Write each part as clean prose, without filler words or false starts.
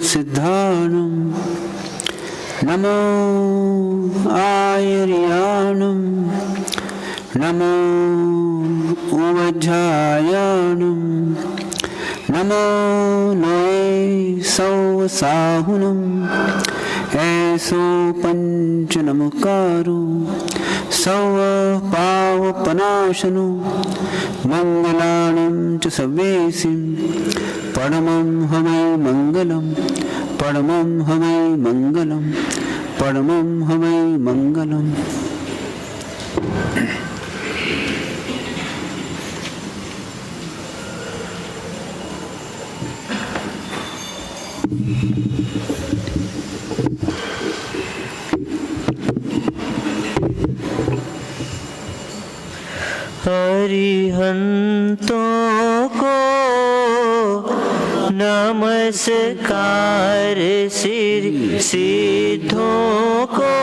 सिद्धाणं नमो आयर्याणं नमो उवज्झायाणं नमो नये सौसाहुनं ऐसो पंच नमकारो सव पावपनाशनो मंगलानं च सवेसिं परमं हमै मंगलम परमं हमै मंगलम परमं हमै मंगलम। हरिहंतों को नमस्कार, सिद्धों को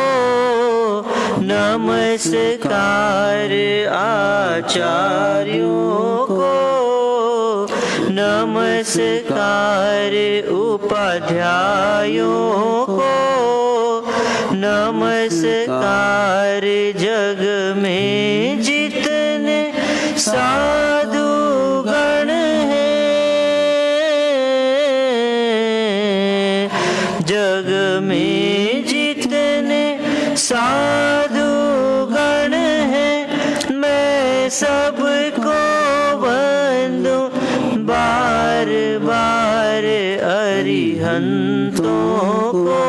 नमस्कार, आचार्यों को नमस्कार, उपाध्यायों को नमस्कार, जग में जितने साधु गण हैं, जग में जितने साधु गण हैं, मैं सबको वंदू बार बार। अरिहंतों को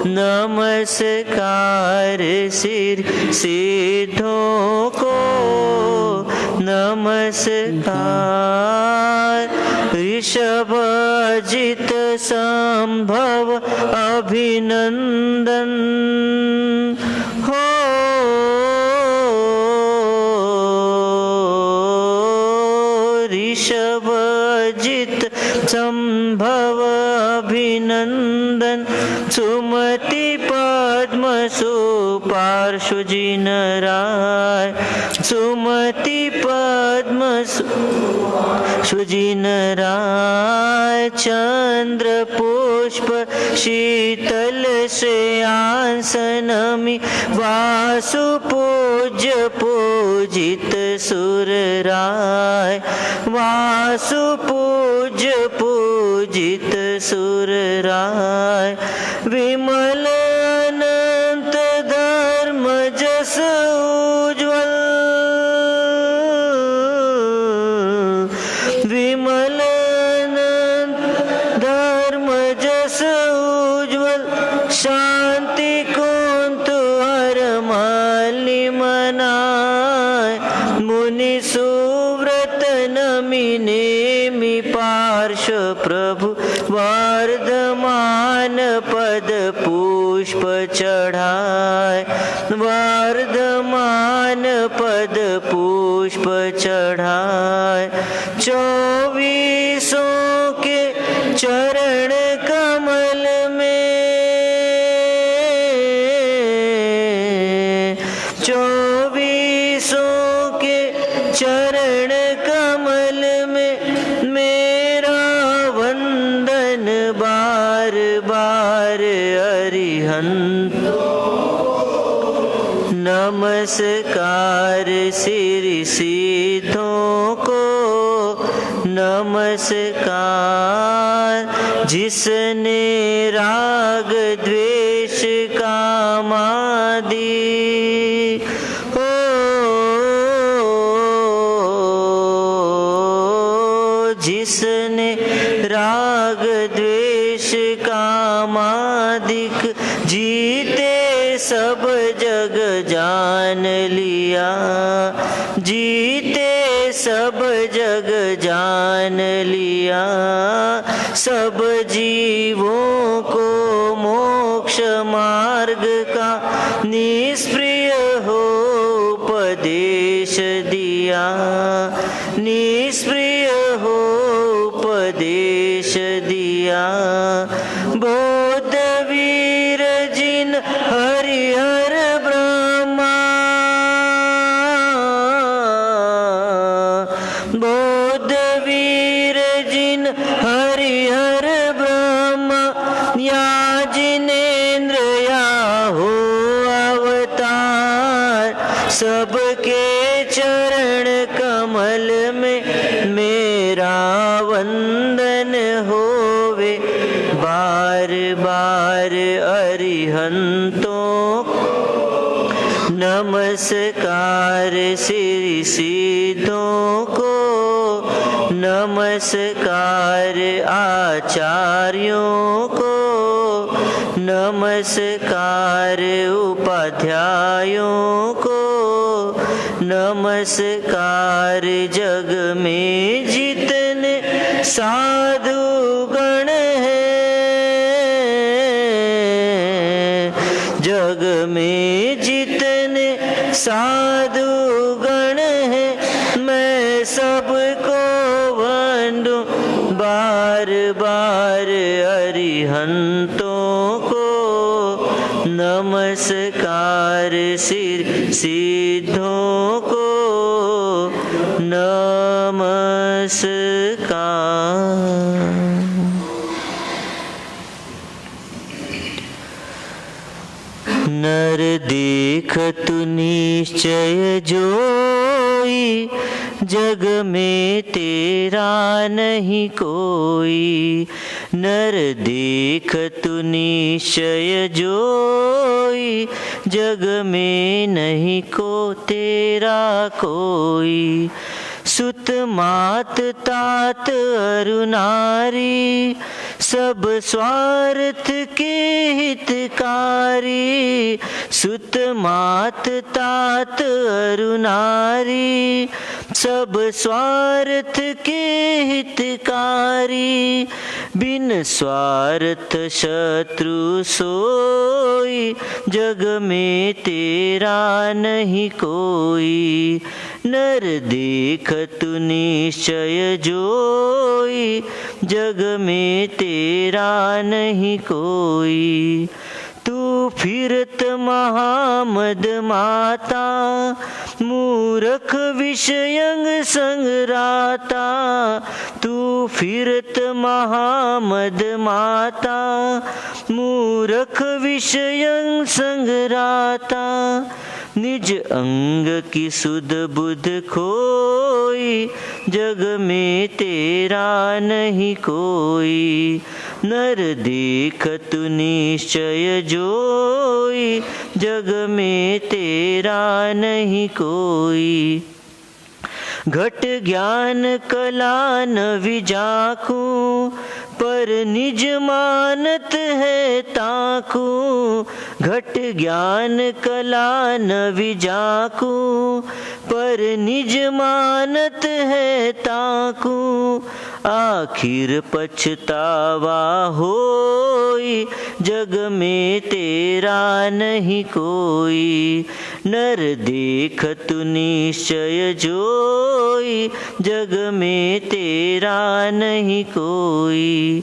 नमस्कार, सिद्धों को नमस्कार, ऋषभजित संभव अभिनंदन हो, ऋषभजित संभव अभिनंदन, सुमति पद्म सुपार्श्वजिन राय, सुमति पद्म सुजिन राय, चंद्र पुष्प शीतल श्रेयांसनमि, वासु पूज्य पूजित सुर राय, वासु पूज्य पूजित सुर राय, विमल अनंत धर्म जस उज्ज्वल, विमल अनंत धर्म जस उज्ज्वल, शांति कुंत हर मालि मनाय, मुनि सुव्रत नमि नेमि पार्श्व प्रभु, वर्धमान पद पुष्प चढ़ाए, वर्धमान पद पुष्प चढ़ाए, 24 के चरण कमल में, 24 के चरण कमल में मेरा वंदन बार बार। अरिहंत नमस्कार, सिद्धों को नमस्कार, जिसने राग द्वेष कामादि हो, जिसने राग द्वेष कामादिक जीते सब जग जान लिया, जीते सब जग जान लिया, सब जीवों को मोक्ष मार्ग का निष्प्रिय हो उपदेश दिया, निष्प्रिय हो उपदेश दिया। बौद्ध वीर जिन हरिहर ब्रह्मा, बौद्ध वीर जिन हरिहर ब्रह्मा, या जिनेन्द्र या हो अवतार, सबके चरण कमल में मेरा वंदन होवे। बार बार अरिहंतों नमस्कार, श्री सिद्धों को नमस्कार, आचार्यों को नमस्कार, उपाध्यायों को नमस्कार। जग में जितने साधु गण हैं, जग में जितने साधु गण हैं, मैं सबको वंदूं बार बार। अरिहंतों को नमस्कार, सिद्धों को नमस्कार। नर देखत निश्चय जोई, जग में तेरा नहीं कोई। नर देखत निश्चय जोई, जग में नहीं को तेरा कोई। सुत मात तात अरु नारी, सब स्वार्थ के हितकारी। सुत मात तात अरु नारी, सब स्वार्थ के हितकारी। बिन स्वार्थ शत्रु सोई, जग में तेरा नहीं कोई। नर देखत निश्चय जोई, जग में तेरा नहीं कोई। तू फिरत महामद माता, मूरख विषयंग संगराता। तू फिरत महामद माता, मूरख विषयंग संगराता। निज अंग की सुध बुध खोई, जग में तेरा नहीं कोई। नर देखत निश्चय जोई, जग में तेरा नहीं कोई। घट ज्ञान कला न विजाकू, पर निज मानत है ताकू। घट ज्ञान कला न विजाकू, पर निज मानत है ताकू। आखिर पछतावा होई, जग में तेरा नहीं कोई। नर देखत निश्चय जोई, जग में तेरा नहीं कोई।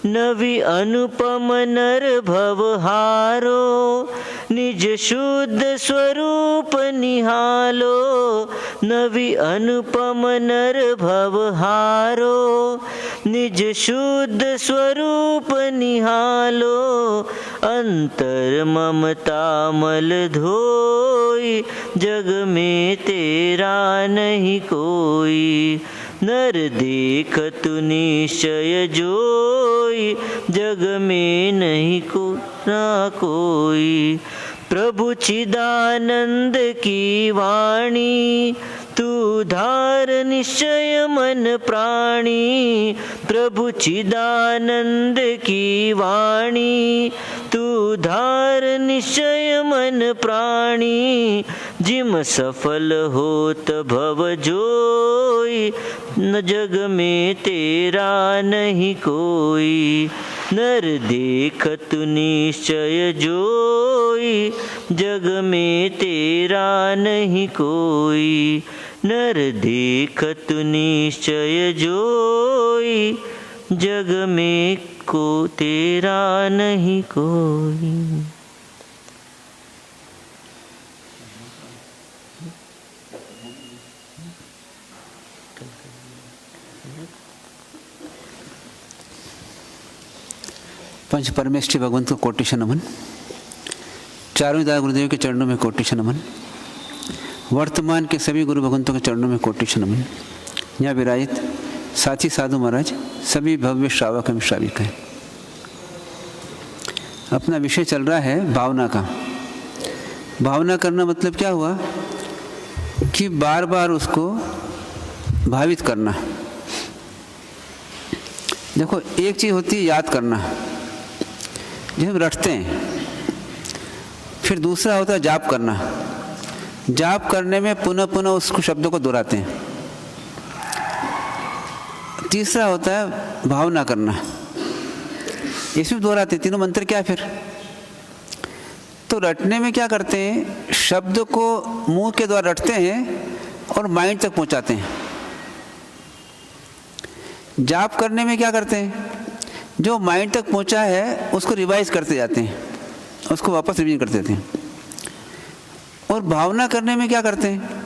नवि अनुपम नर भवहारो, निज शुद्ध स्वरूप निहालो। नवि अनुपम नर भवहारो, निज शुद्ध स्वरूप निहालो। अंतर ममता मल धोई, जग में तेरा नहीं कोई। नर देखत निश्चय जोई, जग में नहीं को ना कोई। प्रभु चिदानंद की वाणी, तू धार निश्चय मन प्राणी। प्रभु चिदानंद की वाणी, तू धार निश्चय मन प्राणी। जिम सफल होत भव जोई, न जग में तेरा नहीं कोई। नर देखत निश्चय जोई, जग में तेरा नहीं कोई। नर देखत निश्चय जोई, जग में को तेरा नहीं कोई। पंच परमेष्ठी भगवंत को कोटिश नमन। चारों दादा गुरुदेव के चरणों में कोटिश नमन। वर्तमान के सभी गुरु भगवंतों के चरणों में कोटिश नमन। यहाँ विराजित साथी साधु महाराज, सभी भव्य श्रावक एवं श्राविकाएं। अपना विषय चल रहा है भावना का। भावना करना मतलब क्या हुआ कि बार बार उसको भावित करना। देखो, एक चीज़ होती है याद करना, जब हम रटते हैं। फिर दूसरा होता है जाप करना। जाप करने में पुनः पुनः उसको शब्दों को दोहराते हैं। तीसरा होता है भावना करना, इसमें दोहराते हैं। तीनों मंत्र क्या है फिर? तो रटने में क्या करते हैं, शब्द को मुंह के द्वारा रटते हैं और माइंड तक पहुंचाते हैं। जाप करने में क्या करते हैं, जो माइंड तक पहुंचा है उसको रिवाइज करते जाते हैं, उसको वापस रिवीजन करते जाते हैं। और भावना करने में क्या करते हैं,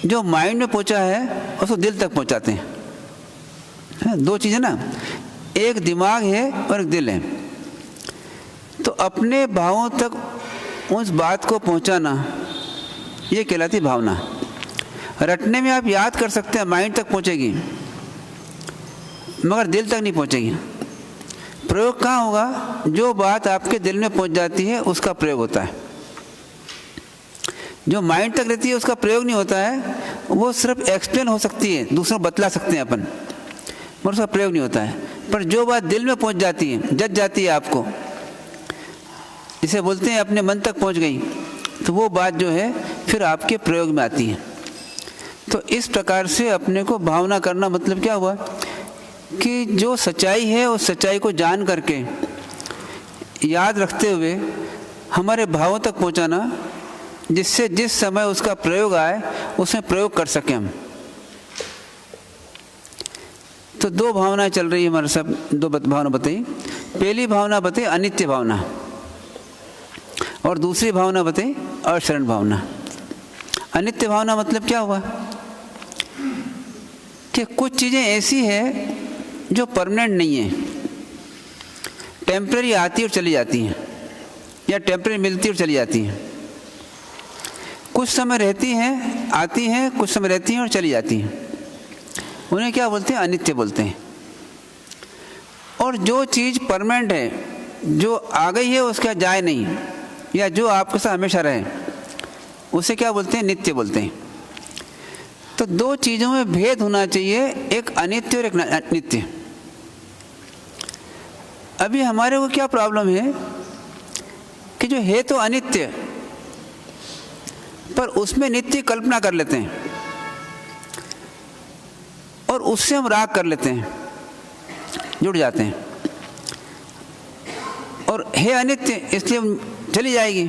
जो माइंड में पहुंचा है उसको दिल तक पहुंचाते हैं। दो चीज़ें ना, एक दिमाग है और एक दिल है। तो अपने भावों तक उस बात को पहुंचाना, ये कहलाती भावना। रटने में आप याद कर सकते हैं, माइंड तक पहुंचेगी मगर दिल तक नहीं पहुंचेगी। प्रयोग कहाँ होगा, जो बात आपके दिल में पहुंच जाती है उसका प्रयोग होता है। जो माइंड तक रहती है उसका प्रयोग नहीं होता है। वो सिर्फ एक्सप्लेन हो सकती है, दूसरों बतला सकते हैं अपन, मगर उसका प्रयोग नहीं होता है। पर जो बात दिल में पहुंच जाती है, जज जाती है आपको, जिसे बोलते हैं अपने मन तक पहुंच गई, तो वो बात जो है फिर आपके प्रयोग में आती है। तो इस प्रकार से अपने को भावना करना मतलब क्या हुआ कि जो सच्चाई है उस सच्चाई को जान करके याद रखते हुए हमारे भावों तक पहुंचाना, जिससे जिस समय उसका प्रयोग आए उसमें प्रयोग कर सकें हम। तो दो भावनाएं चल रही है हमारे सब, दो भावना बताई। पहली भावना बताई अनित्य भावना, और दूसरी भावना बताई अशरण भावना। अनित्य भावना मतलब क्या हुआ कि कुछ चीज़ें ऐसी है जो परमानेंट नहीं है, टेम्पररी आती और चली जाती हैं, या टेम्पररी मिलती और चली जाती हैं। कुछ समय रहती हैं, आती हैं, कुछ समय रहती हैं और चली जाती हैं। उन्हें क्या बोलते हैं, अनित्य बोलते हैं। और जो चीज़ परमानेंट है, जो आ गई है उसका जाए नहीं, या जो आपके साथ हमेशा रहे, उसे क्या बोलते हैं, नित्य बोलते हैं। तो दो चीज़ों में भेद होना चाहिए, एक अनित्य और एक नित्य। अभी हमारे को क्या प्रॉब्लम है कि जो है तो अनित्य, पर उसमें नित्य कल्पना कर लेते हैं और उससे हम राग कर लेते हैं, जुड़ जाते हैं। और है अनित्य इसलिए चली जाएगी,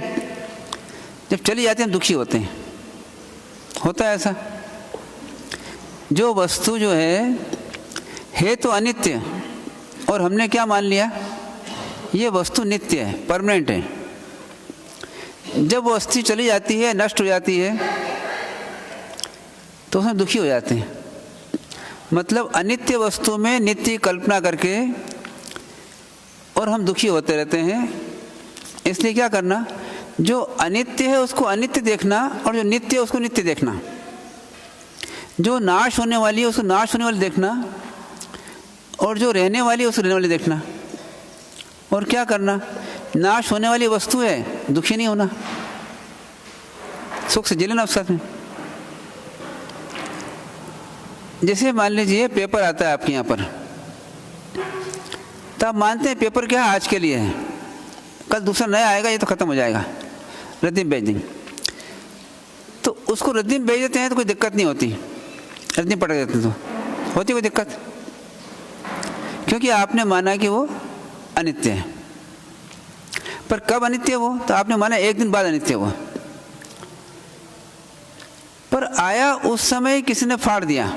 जब चली जाती है हम दुखी होते हैं। होता है ऐसा। जो वस्तु जो है तो अनित्य, और हमने क्या मान लिया, ये वस्तु नित्य है, परमानेंट है। जब वस्तु चली जाती है, नष्ट हो जाती है, तो उसमें दुखी हो जाते हैं। मतलब अनित्य वस्तु में नित्य कल्पना करके और हम दुखी होते रहते हैं। इसलिए क्या करना, जो अनित्य है उसको अनित्य देखना, और जो नित्य है उसको नित्य देखना। जो नाश होने वाली है उसको नाश होने वाली देखना, और जो रहने वाली है उसको रहने वाली देखना। और क्या करना, नाश होने वाली वस्तु है, दुखी नहीं होना, सुख से जी लेना उसके साथ में। जैसे मान लीजिए पेपर आता है आपके यहाँ पर, तो आप मानते हैं पेपर क्या है, आज के लिए है, कल दूसरा नया आएगा, ये तो ख़त्म हो जाएगा, रद्दी में भेज देंगे। तो उसको रद्दी में भेज देते हैं तो कोई दिक्कत नहीं होती, रद्दी में पटक देते तो होती कोई दिक्कत, क्योंकि आपने माना कि वो अनित्य है। पर कब अनित्य वो, तो आपने माना एक दिन बाद अनित्य वो, पर आया उस समय किसी ने फाड़ दिया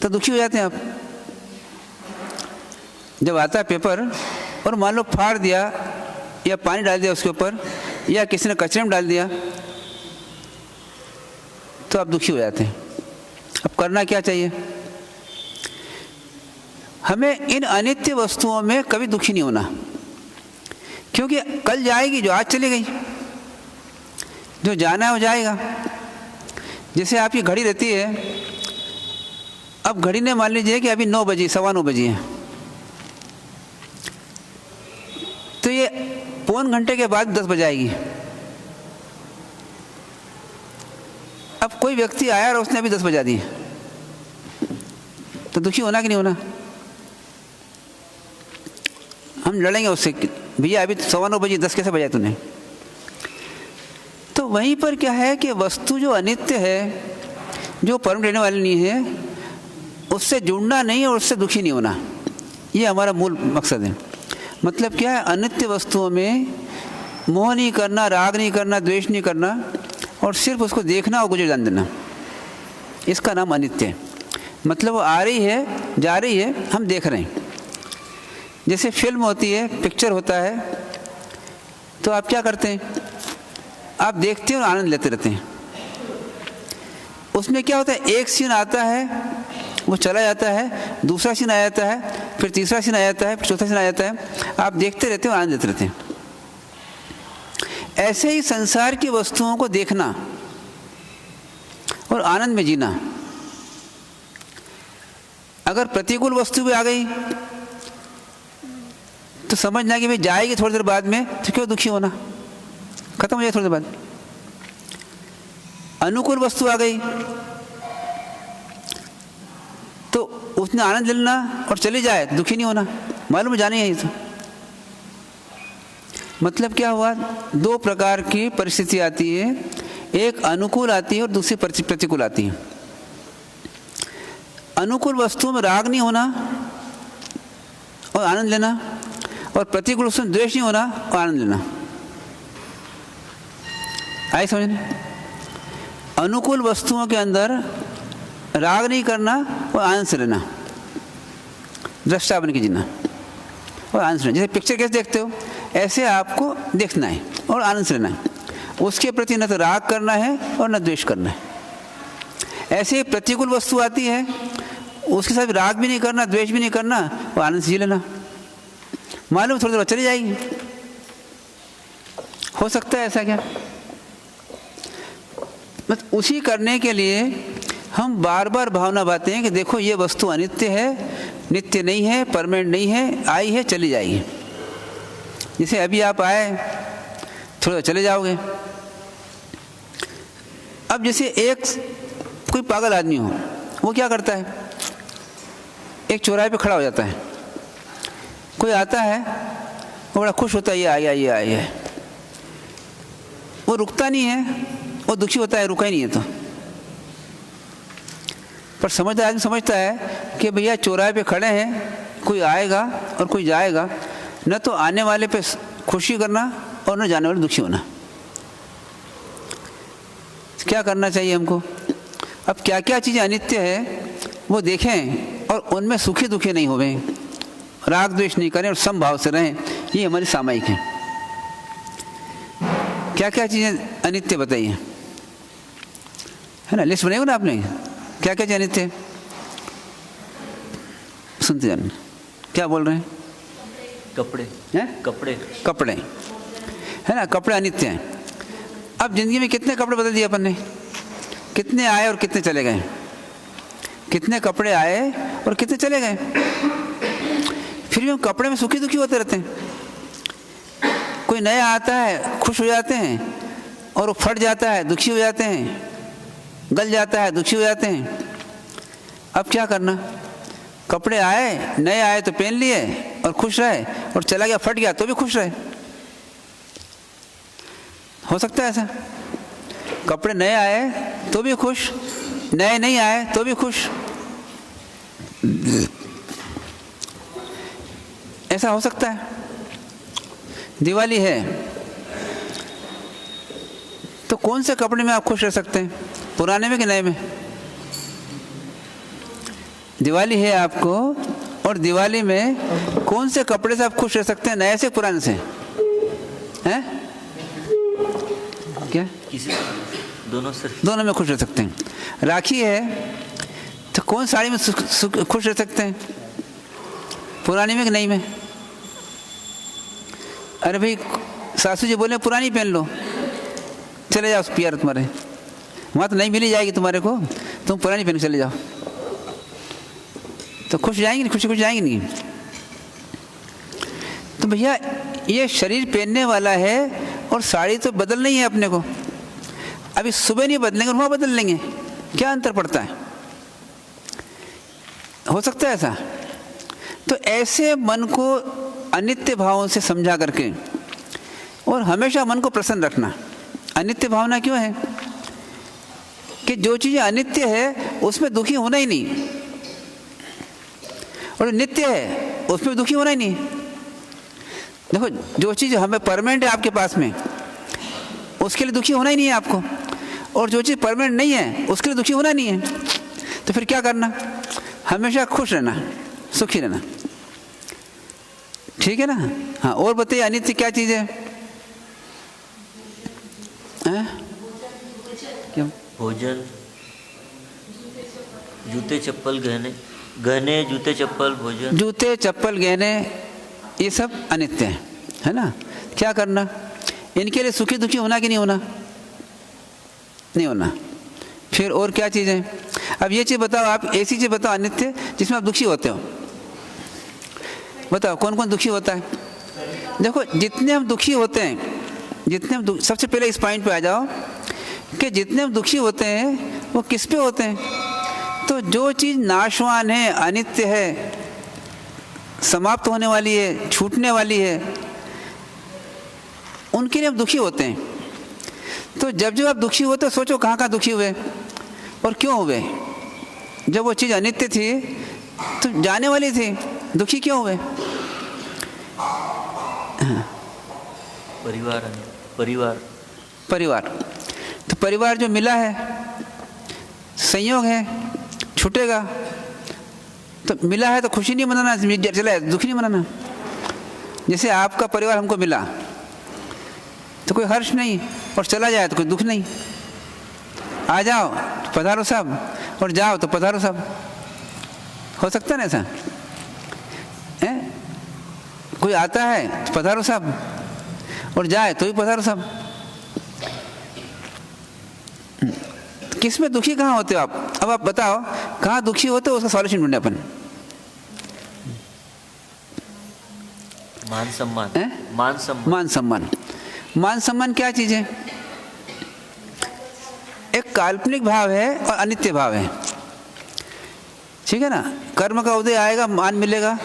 तो दुखी हो जाते हैं आप। जब आता है पेपर और मान लो फाड़ दिया, या पानी डाल दिया उसके ऊपर, या किसी ने कचरे में डाल दिया, तो आप दुखी हो जाते हैं। अब करना क्या चाहिए, हमें इन अनित्य वस्तुओं में कभी दुखी नहीं होना, क्योंकि कल जाएगी जो आज चली गई, जो जाना है वो जाएगा। जैसे आपकी घड़ी रहती है, अब घड़ी ने मान लीजिए कि अभी 9 बजे 9:15 बजे है, तो ये पौन घंटे के बाद 10 बजे आएगी। अब कोई व्यक्ति आया और उसने अभी 10 बजा दिए, तो दुखी होना कि नहीं होना? हम लड़ेंगे उससे, भैया अभी 9:15 बजे 10 कैसे बजाए तूने? तो वहीं पर क्या है कि वस्तु जो अनित्य है, जो परम रहने वाली नहीं है, उससे जुड़ना नहीं और उससे दुखी नहीं होना, ये हमारा मूल मकसद है। मतलब क्या है? अनित्य वस्तुओं में मोह नहीं करना, राग नहीं करना, द्वेष नहीं करना, और सिर्फ उसको देखना और गुजर जाने देना, इसका नाम अनित्य है। मतलब वो आ रही है, जा रही है, हम देख रहे हैं। जैसे फिल्म होती है, पिक्चर होता है, तो आप क्या करते हैं? आप देखते हैं और आनंद लेते रहते हैं। उसमें क्या होता है? एक सीन आता है, वो चला जाता है, दूसरा सीन आ जाता है, फिर तीसरा सीन आ जाता है, फिर चौथा सीन आ जाता है, आप देखते रहते हैं और आनंद लेते रहते हैं। ऐसे ही संसार की वस्तुओं को देखना और आनंद में जीना। अगर प्रतिकूल वस्तु भी आ गई तो समझना कि भाई जाएगी थोड़ी देर बाद में, तो क्यों दुखी होना, खत्म हो जाए थोड़ी देर बाद। अनुकूल वस्तु आ गई तो उसने आनंद लेना और चली जाए, दुखी नहीं होना, मालूम जाने है। तो मतलब क्या हुआ? 2 प्रकार की परिस्थिति आती है, एक अनुकूल आती है और दूसरी प्रतिकूल आती है। अनुकूल वस्तुओं में राग नहीं होना और आनंद लेना, और प्रतिकूल वस्तुओं में द्वेष नहीं होना और आनंद लेना। आए समझने? अनुकूल वस्तुओं के अंदर राग नहीं करना और आनंद से लेना, दृष्टा बन के जीना और आनंद से लेना। जैसे पिक्चर कैसे देखते हो, ऐसे आपको देखना है और आनंद से लेना है। उसके प्रति न तो राग करना है और न द्वेष करना है। ऐसे ही प्रतिकूल वस्तु आती है, उसके साथ राग भी नहीं करना, द्वेष भी नहीं करना और आनंद से जी लेना। मालूम थोड़ी देर बाद चली जाएगी। हो सकता है ऐसा क्या? बस उसी करने के लिए हम बार बार भावना बातें हैं कि देखो ये वस्तु अनित्य है, नित्य नहीं है, परमानेंट नहीं है, आई है चली जाएगी। जैसे अभी आप आए, थोड़ा चले जाओगे। अब जैसे एक कोई पागल आदमी हो, वो क्या करता है? एक चौराहे पे खड़ा हो जाता है, कोई आता है, वो बड़ा खुश होता है, ये आया ये आया। वो रुकता नहीं है, वो दुखी होता है, रुका ही नहीं है। तो पर समझदार आदमी समझता है कि भैया चौराहे पे खड़े हैं, कोई आएगा और कोई जाएगा, न तो आने वाले पे खुशी करना और न जाने वाले दुखी होना। क्या करना चाहिए हमको? अब क्या क्या चीज़ें अनित्य है वो देखें और उनमें सुखी दुखी नहीं होवे, राग द्वेष नहीं करें और समभाव से रहें। ये हमारी सामायिक है। क्या क्या चीज़ें अनित्य बताइए, है ना? लिस्ट बनाई हो ना आपने, क्या क्या चीज़ें अनित्य है? सुनते जाना, क्या बोल रहे हैं? कपड़े हैं? कपड़े कपड़े, है ना? कपड़े अनित्य हैं। अब जिंदगी में कितने कपड़े बदल दिए अपन ने? कितने आए और कितने चले गए? कितने कपड़े आए और कितने चले गए? फिर भी हम कपड़े में सुखी दुखी होते रहते हैं। कोई नया आता है, खुश हो जाते हैं, और वो फट जाता है, दुखी हो जाते हैं, गल जाता है, दुखी हो जाते हैं। अब क्या करना? कपड़े आए, नए आए तो पहन लिए और खुश रहे, और चला गया फट गया तो भी खुश रहे। हो सकता है ऐसा? कपड़े नए आए तो भी खुश, नए नहीं आए तो भी खुश। ऐसा हो सकता है? दिवाली है तो कौन से कपड़े में आप खुश रह सकते हैं, पुराने में कि नए में? दिवाली है आपको, और दिवाली में कौन से कपड़े से आप खुश रह सकते हैं, नए से पुराने से? हैं? क्या? किसी दोनों से, दोनों में खुश रह सकते हैं। राखी है तो कौन साड़ी में खुश रह सकते हैं? पुरानी में कि नई में? अरे भाई सासू जी बोले पुरानी पहन लो, चले जाओ पियर तुम्हारे, वहाँ तो नहीं मिली जाएगी तुम्हारे को, तुम पुरानी पहन के चले जाओ। तो खुश जाएंगी नहीं, खुश खुश जाएंगी नहीं। तो भैया ये शरीर पहनने वाला है और साड़ी तो बदल नहीं है अपने को। अभी सुबह नहीं बदलेंगे और वहाँ बदल लेंगे, क्या अंतर पड़ता है? हो सकता है ऐसा? तो ऐसे मन को अनित्य भावों से समझा करके और हमेशा मन को प्रसन्न रखना। अनित्य भावना क्यों है? कि जो चीज़ें अनित्य है उसमें दुखी होना ही नहीं, और नित्य है उसमें दुखी होना ही नहीं। देखो जो चीज़ हमें परमानेंट है आपके पास में, उसके लिए दुखी होना ही नहीं है आपको, और जो चीज़ परमानेंट नहीं है उसके लिए दुखी होना नहीं है। तो फिर क्या करना? हमेशा खुश रहना, सुखी रहना, ठीक है ना? हाँ, और बताइए अनित्य क्या चीज़ है? क्यों? भोजन, जूते चप्पल, गहने, गहने जूते चप्पल भोजन, जूते चप्पल गहने ये सब अनित्य है ना? क्या करना? इनके लिए सुखी दुखी होना कि नहीं होना? नहीं होना। फिर और क्या चीज़ है? अब ये चीज़ बताओ, आप ऐसी चीज़ बताओ अनित्य जिसमें आप दुखी होते हो, बताओ कौन कौन दुखी होता है? देखो जितने हम दुखी होते हैं, जितने हम सबसे पहले इस पॉइंट पे आ जाओ कि जितने हम दुखी होते हैं वो किस पे होते हैं? तो जो चीज़ नाशवान है, अनित्य है, समाप्त होने वाली है, छूटने वाली है, उनके लिए हम दुखी होते हैं। तो जब आप दुखी होते हो सोचो कहाँ कहाँ दुखी हुए और क्यों हुए? जब वो चीज़ अनित्य थी तो जाने वाली थी, दुखी क्यों हुए? परिवार, परिवार, परिवार। तो परिवार जो मिला है, संयोग है, छूटेगा। तो मिला है तो खुशी नहीं मनाना, चला दुखी नहीं मनाना। जैसे आपका परिवार हमको मिला तो कोई हर्ष नहीं, और चला जाए तो कोई दुख नहीं। आ जाओ तो पधारो साहब, और जाओ तो पधारो साहब। हो सकता है ना ऐसा? कोई आता है तो पधारो साहब, और जाए तो भी पधारो साहब। किस में दुखी कहाँ होते हो आप? अब आप बताओ कहाँ दुखी होते हो, उसका सॉल्यूशन ढूंढे अपन। मान सम्मान, मान सम्मान, मान सम्मान। मान सम्मान क्या चीज़ है? एक काल्पनिक भाव है और अनित्य भाव है, ठीक है ना? कर्म का उदय आएगा मान मिलेगा,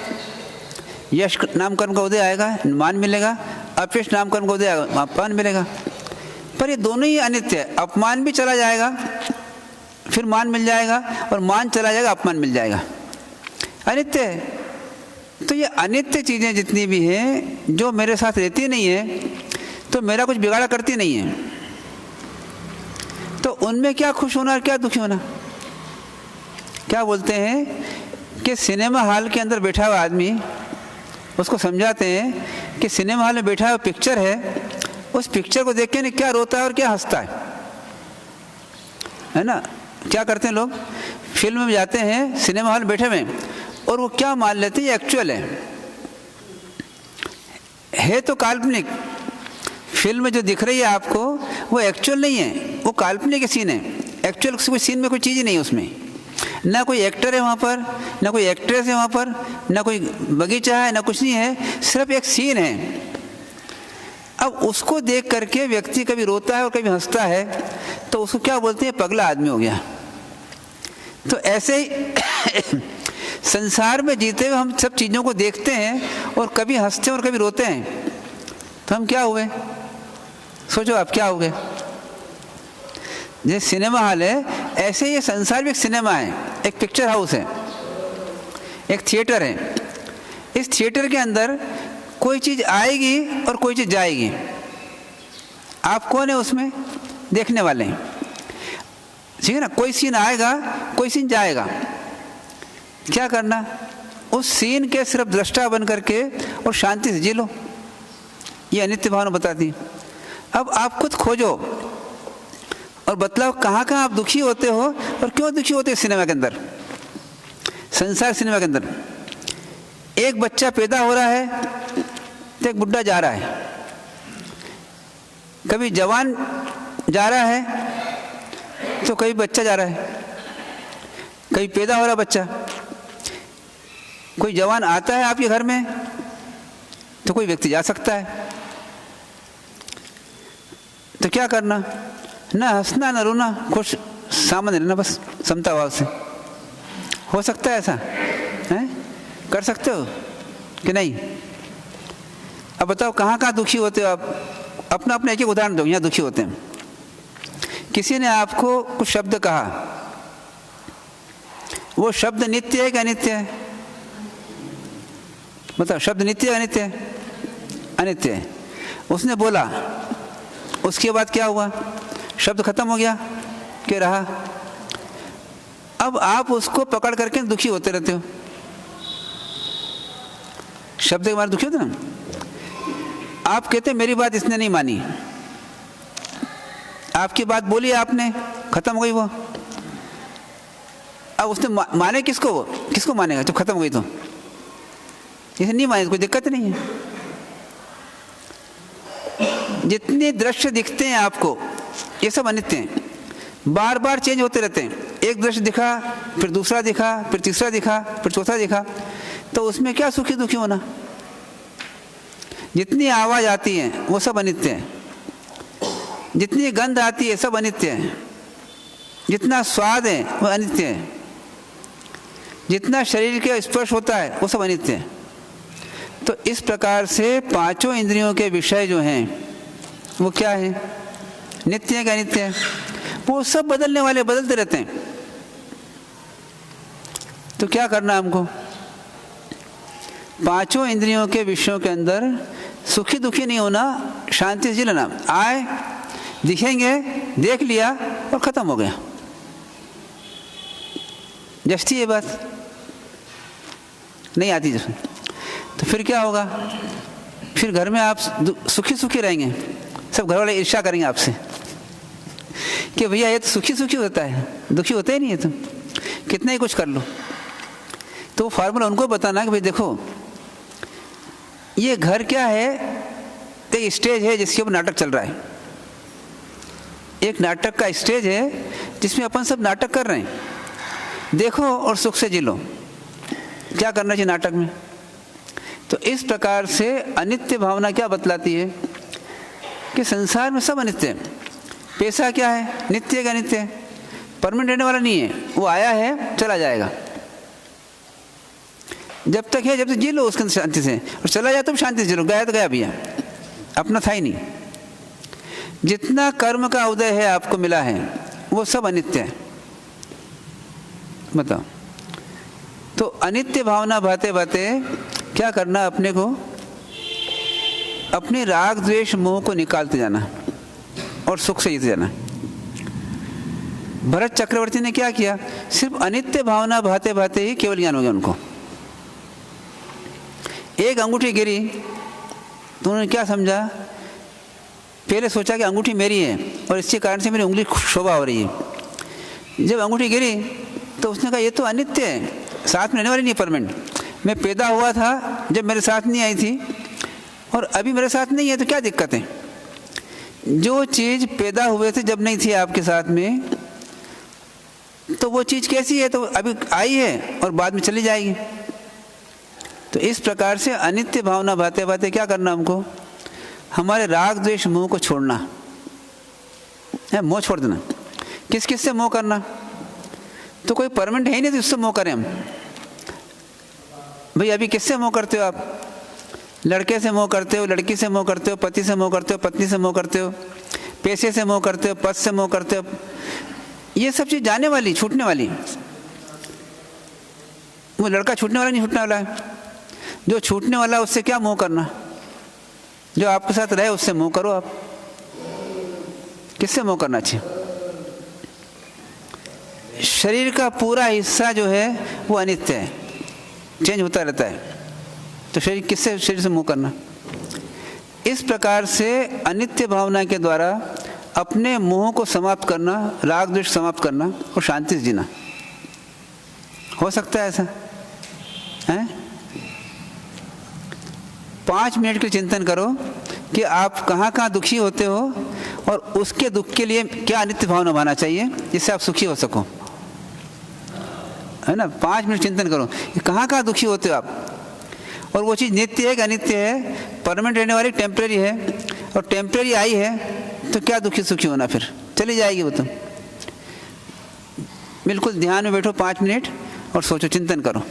यश नाम कर्म का उदय आएगा मान मिलेगा, अपयश नाम कर्म का उदय आएगा अपमान मिलेगा। पर ये दोनों ही अनित्य है। अपमान भी चला जाएगा फिर मान मिल जाएगा, और मान चला जाएगा अपमान मिल जाएगा, अनित्य है। तो ये अनित्य चीज़ें जितनी भी हैं जो मेरे साथ रहती नहीं है तो मेरा कुछ बिगाड़ा करती नहीं है, तो उनमें क्या खुश होना और क्या दुखी होना? क्या बोलते हैं कि सिनेमा हॉल के अंदर बैठा हुआ आदमी, उसको समझाते हैं कि सिनेमा हॉल में बैठा हुआ पिक्चर है, उस पिक्चर को देख के क्या रोता है और क्या हंसता है ना? क्या करते हैं लोग? फिल्म में जाते हैं, सिनेमा हॉल बैठे हुए, और वो क्या मान लेते हैं ये एक्चुअल है तो काल्पनिक। फिल्म जो दिख रही है आपको वो एक्चुअल नहीं है, वो काल्पनिक सीन है। एक्चुअल कोई सीन में कोई चीज़ ही नहीं है, उसमें ना कोई एक्टर है वहाँ पर, ना कोई एक्ट्रेस है वहाँ पर, ना कोई बगीचा है, ना कुछ नहीं है, सिर्फ एक सीन है। अब उसको देख करके व्यक्ति कभी रोता है और कभी हंसता है, तो उसको क्या बोलते हैं? पगला आदमी हो गया। तो ऐसे ही संसार में जीते हुए हम सब चीज़ों को देखते हैं और कभी हंसते हैं और कभी रोते हैं, तो हम क्या हुए? सोचो आप क्या हो गए? जैसे सिनेमा हॉल है, ऐसे ये संसार भी एक सिनेमा है, एक पिक्चर हाउस है, एक थिएटर है। इस थिएटर के अंदर कोई चीज़ आएगी और कोई चीज़ जाएगी। आप कौन है उसमें? देखने वाले हैं, ठीक है ना? कोई सीन आएगा, कोई सीन जाएगा। क्या करना? उस सीन के सिर्फ दृष्टा बन करके और शांति से जी लो। ये अनित्य भावना बताती है। अब आप खुद खोजो और बतलाओ कहाँ कहाँ आप दुखी होते हो और क्यों दुखी होते हो सिनेमा के अंदर, संसार सिनेमा के अंदर। एक बच्चा पैदा हो रहा है तो एक बुढ़ा जा रहा है, कभी जवान जा रहा है तो कभी बच्चा जा रहा है, कभी पैदा हो रहा बच्चा। कोई जवान आता है आपके घर में तो कोई व्यक्ति जा सकता है। तो क्या करना, ना हंसना ना रोना, खुश सामान्य रहना, बस समता भाव से। हो सकता है ऐसा है? कर सकते हो कि नहीं? अब बताओ कहाँ कहाँ दुखी होते हो आप? अपना अपना एक एक उदाहरण दो, यहाँ दुखी होते हैं। किसी ने आपको कुछ शब्द कहा, वो शब्द नित्य है कि अनित्य है? बताओ, शब्द नित्य है अनित्य है? अनित्य है। उसने बोला, उसके बाद क्या हुआ? शब्द खत्म हो गया कि रहा? अब आप उसको पकड़ करके दुखी होते रहते हो। शब्द के बारे दुखी होते ना, आप कहते मेरी बात इसने नहीं मानी, आपकी बात बोली आपने, खत्म हो गई वो। अब उसने माने किसको? वो किसको मानेगा जब खत्म हो गई? तो इसे नहीं माने, कोई दिक्कत नहीं है। जितने दृश्य दिखते हैं आपको, ये सब अनित्य हैं, बार बार चेंज होते रहते हैं। एक दृश्य दिखा, फिर दूसरा दिखा, फिर तीसरा दिखा, फिर चौथा दिखा, तो उसमें क्या सुखी दुखी होना? जितनी आवाज़ आती है वो सब अनित्य है, जितनी गंध आती है सब अनित्य है, जितना स्वाद है वो अनित्य है, जितना शरीर के स्पर्श होता है वो सब अनित्य है। तो इस प्रकार से पांचों इंद्रियों के विषय जो हैं वो क्या है? नित्य है कि अनित्य है? वो सब बदलने वाले, बदलते रहते हैं। तो क्या करना हमको? पांचों इंद्रियों के विषयों के अंदर सुखी दुखी नहीं होना, शांति से जी लेना। आए, दिखेंगे, देख लिया और खत्म हो गया। जस्ती ये बात नहीं आती जैसे, तो फिर क्या होगा? फिर घर में आप सुखी सुखी रहेंगे, सब घर वाले ईर्ष्या करेंगे आपसे कि भैया ये तो सुखी सुखी होता है, दुखी होता ही नहीं है, तुम कितना ही कुछ कर लो। तो फार्मूला उनको बताना कि भाई देखो, ये घर क्या है? एक स्टेज है जिसके ऊपर नाटक चल रहा है। एक नाटक का स्टेज है जिसमें अपन सब नाटक कर रहे हैं। देखो और सुख से जी लो। क्या करना चाहिए नाटक में? तो इस प्रकार से अनित्य भावना क्या बतलाती है कि संसार में सब अनित्य है। पैसा क्या है? नित्य का नित्य है, परमानेंट रहने वाला नहीं है। वो आया है, चला जाएगा। जब तक है, जब तक जी लो उसके शांति से, और चला जाए तो शांति से जी लो। गया तो गया भी है, अपना था ही नहीं। जितना कर्म का उदय है आपको मिला है वो सब अनित्य है। बताओ, तो अनित्य भावना भाते भाते क्या करना? अपने को, अपने राग द्वेष मोह को निकालते जाना और सुख से जीते जाना। भरत चक्रवर्ती ने क्या किया? सिर्फ अनित्य भावना भाते भाते ही केवल ज्ञान हो गया उनको। एक अंगूठी गिरी तो उन्होंने क्या समझा? पहले सोचा कि अंगूठी मेरी है और इसके कारण से मेरी उंगली शोभा हो रही है। जब अंगूठी गिरी तो उसने कहा ये तो अनित्य है, साथ में रहने वाली नहीं, परमानेंट। मैं पैदा हुआ था जब मेरे साथ नहीं आई थी, और अभी मेरे साथ नहीं है, तो क्या दिक्कत है? जो चीज़ पैदा हुए थे जब नहीं थी आपके साथ में, तो वो चीज़ कैसी है? तो अभी आई है और बाद में चली जाएगी। तो इस प्रकार से अनित्य भावना भाते भाते क्या करना हमको? हमारे राग द्वेष मोह को छोड़ना है, मोह छोड़ देना। किस किस से मोह करना? तो कोई परमानेंट है ही नहीं तो इससे मोह करें हम। भाई अभी किससे मोह करते हो आप? लड़के से मोह करते हो, लड़की से मोह करते हो, पति से मोह करते हो, पत्नी से मोह करते हो, पैसे से मोह करते हो, पद से मोह करते हो। ये सब चीज़ जाने वाली, छूटने वाली। वो लड़का छूटने वाला नहीं, छूटने वाला है। जो छूटने वाला है उससे क्या मोह करना? जो आपके साथ रहे उससे मोह करो। आप किससे मोह करना चाहिए? शरीर का पूरा हिस्सा जो है वो अनित्य है, चेंज होता रहता है। तो शरीर से मोह करना? इस प्रकार से अनित्य भावना के द्वारा अपने मोह को समाप्त करना, राग द्वेष समाप्त करना और शांति से जीना। हो सकता है ऐसा? है? 5 मिनट के चिंतन करो कि आप कहाँ कहाँ दुखी होते हो और उसके दुख के लिए क्या अनित्य भाव निभाना चाहिए जिससे आप सुखी हो सको, है ना। 5 मिनट चिंतन करो कि कहाँ कहाँ दुखी होते हो आप, और वो चीज़ नित्य है कि अनित्य है, परमानेंट रहने वाली, टेम्परेरी है, और टेम्परेरी आई है तो क्या दुखी सुखी होना, फिर चली जाएगी वो तो। बिल्कुल ध्यान में बैठो 5 मिनट और सोचो, चिंतन करो।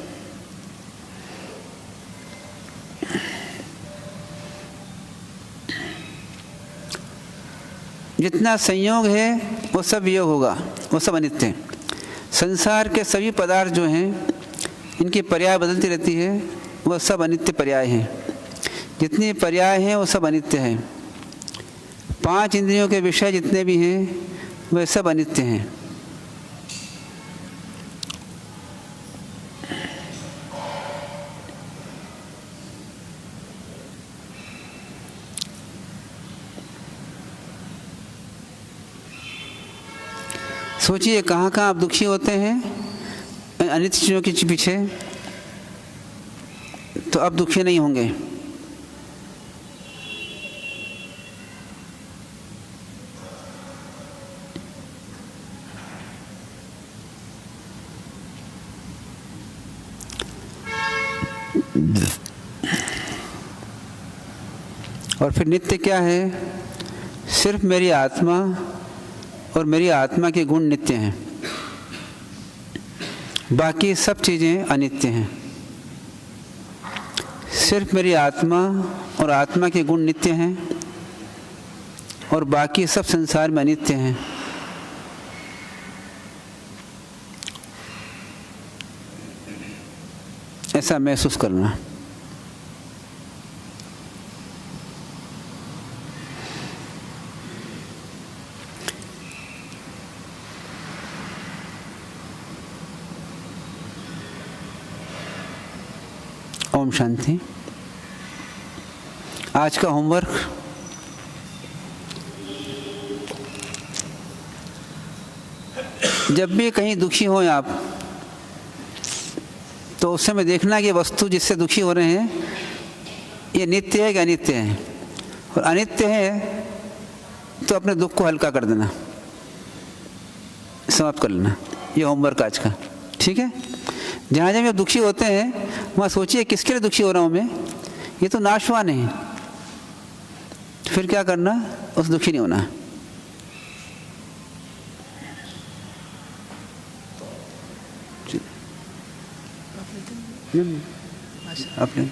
जितना संयोग है वो सब वियोग होगा, वो सब अनित्य है। संसार के सभी पदार्थ जो हैं इनकी पर्याय बदलती रहती है, वह सब अनित्य पर्याय हैं। जितने पर्याय हैं वो सब अनित्य हैं। 5 इंद्रियों के विषय जितने भी हैं वे सब अनित्य हैं। सोचिए कहाँ कहाँ आप दुखी होते हैं अनित्य चीज़ों के पीछे, तो अब दुखी नहीं होंगे। और फिर नित्य क्या है? सिर्फ मेरी आत्मा और मेरी आत्मा के गुण नित्य हैं, बाकी सब चीज़ें अनित्य हैं। सिर्फ मेरी आत्मा और आत्मा के गुण नित्य हैं और बाकी सब संसार में अनित्य हैं। ऐसा महसूस करना। ओम शांति। आज का होमवर्क, जब भी कहीं दुखी हो आप तो उस समय देखना कि वस्तु जिससे दुखी हो रहे हैं ये नित्य है कि अनित्य है, और अनित्य है तो अपने दुख को हल्का कर देना, समाप्त कर लेना। ये होमवर्क आज का, ठीक है। जहाँ जहाँ आप दुखी होते हैं वहाँ सोचिए किसके लिए दुखी हो रहा हूँ मैं, ये तो नाशवान है। फिर क्या करना? उस दुखी नहीं होना। अपने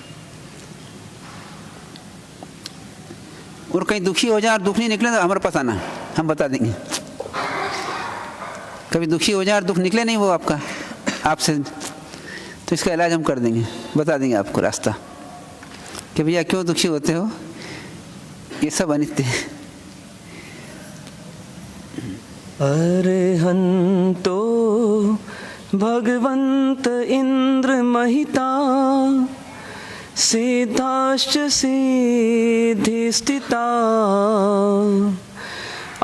और कहीं दुखी हो जाए और दुख नहीं निकले तो हमारे पास आना, हम बता देंगे। कभी दुखी हो जाए और दुख निकले नहीं वो आपका आपसे, तो इसका इलाज हम कर देंगे, बता देंगे आपको रास्ता कि भैया क्यों दुखी होते हो, ये सब अनित्य है। अर्हन्तो भगवन्त इंद्र महिता सिद्धाश्च सिद्धि स्थिता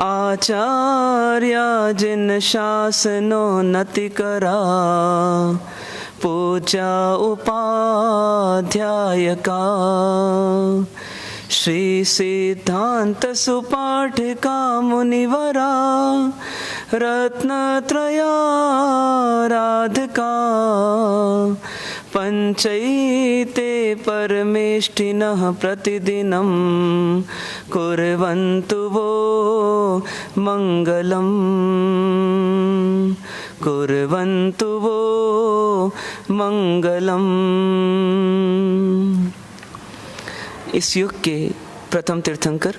आचार्या जिन शासनो नतिकरा पूजा उपाध्यायका श्री सिद्धांत सुपाठिका मुनिवरा रत्नत्रयाराधका पंचैते परमेष्ठिनः प्रतिदिनं कुर्वन्तु वो मंगलम् कुर्वन्तु वो मंगलम्। इस युग के प्रथम तीर्थंकर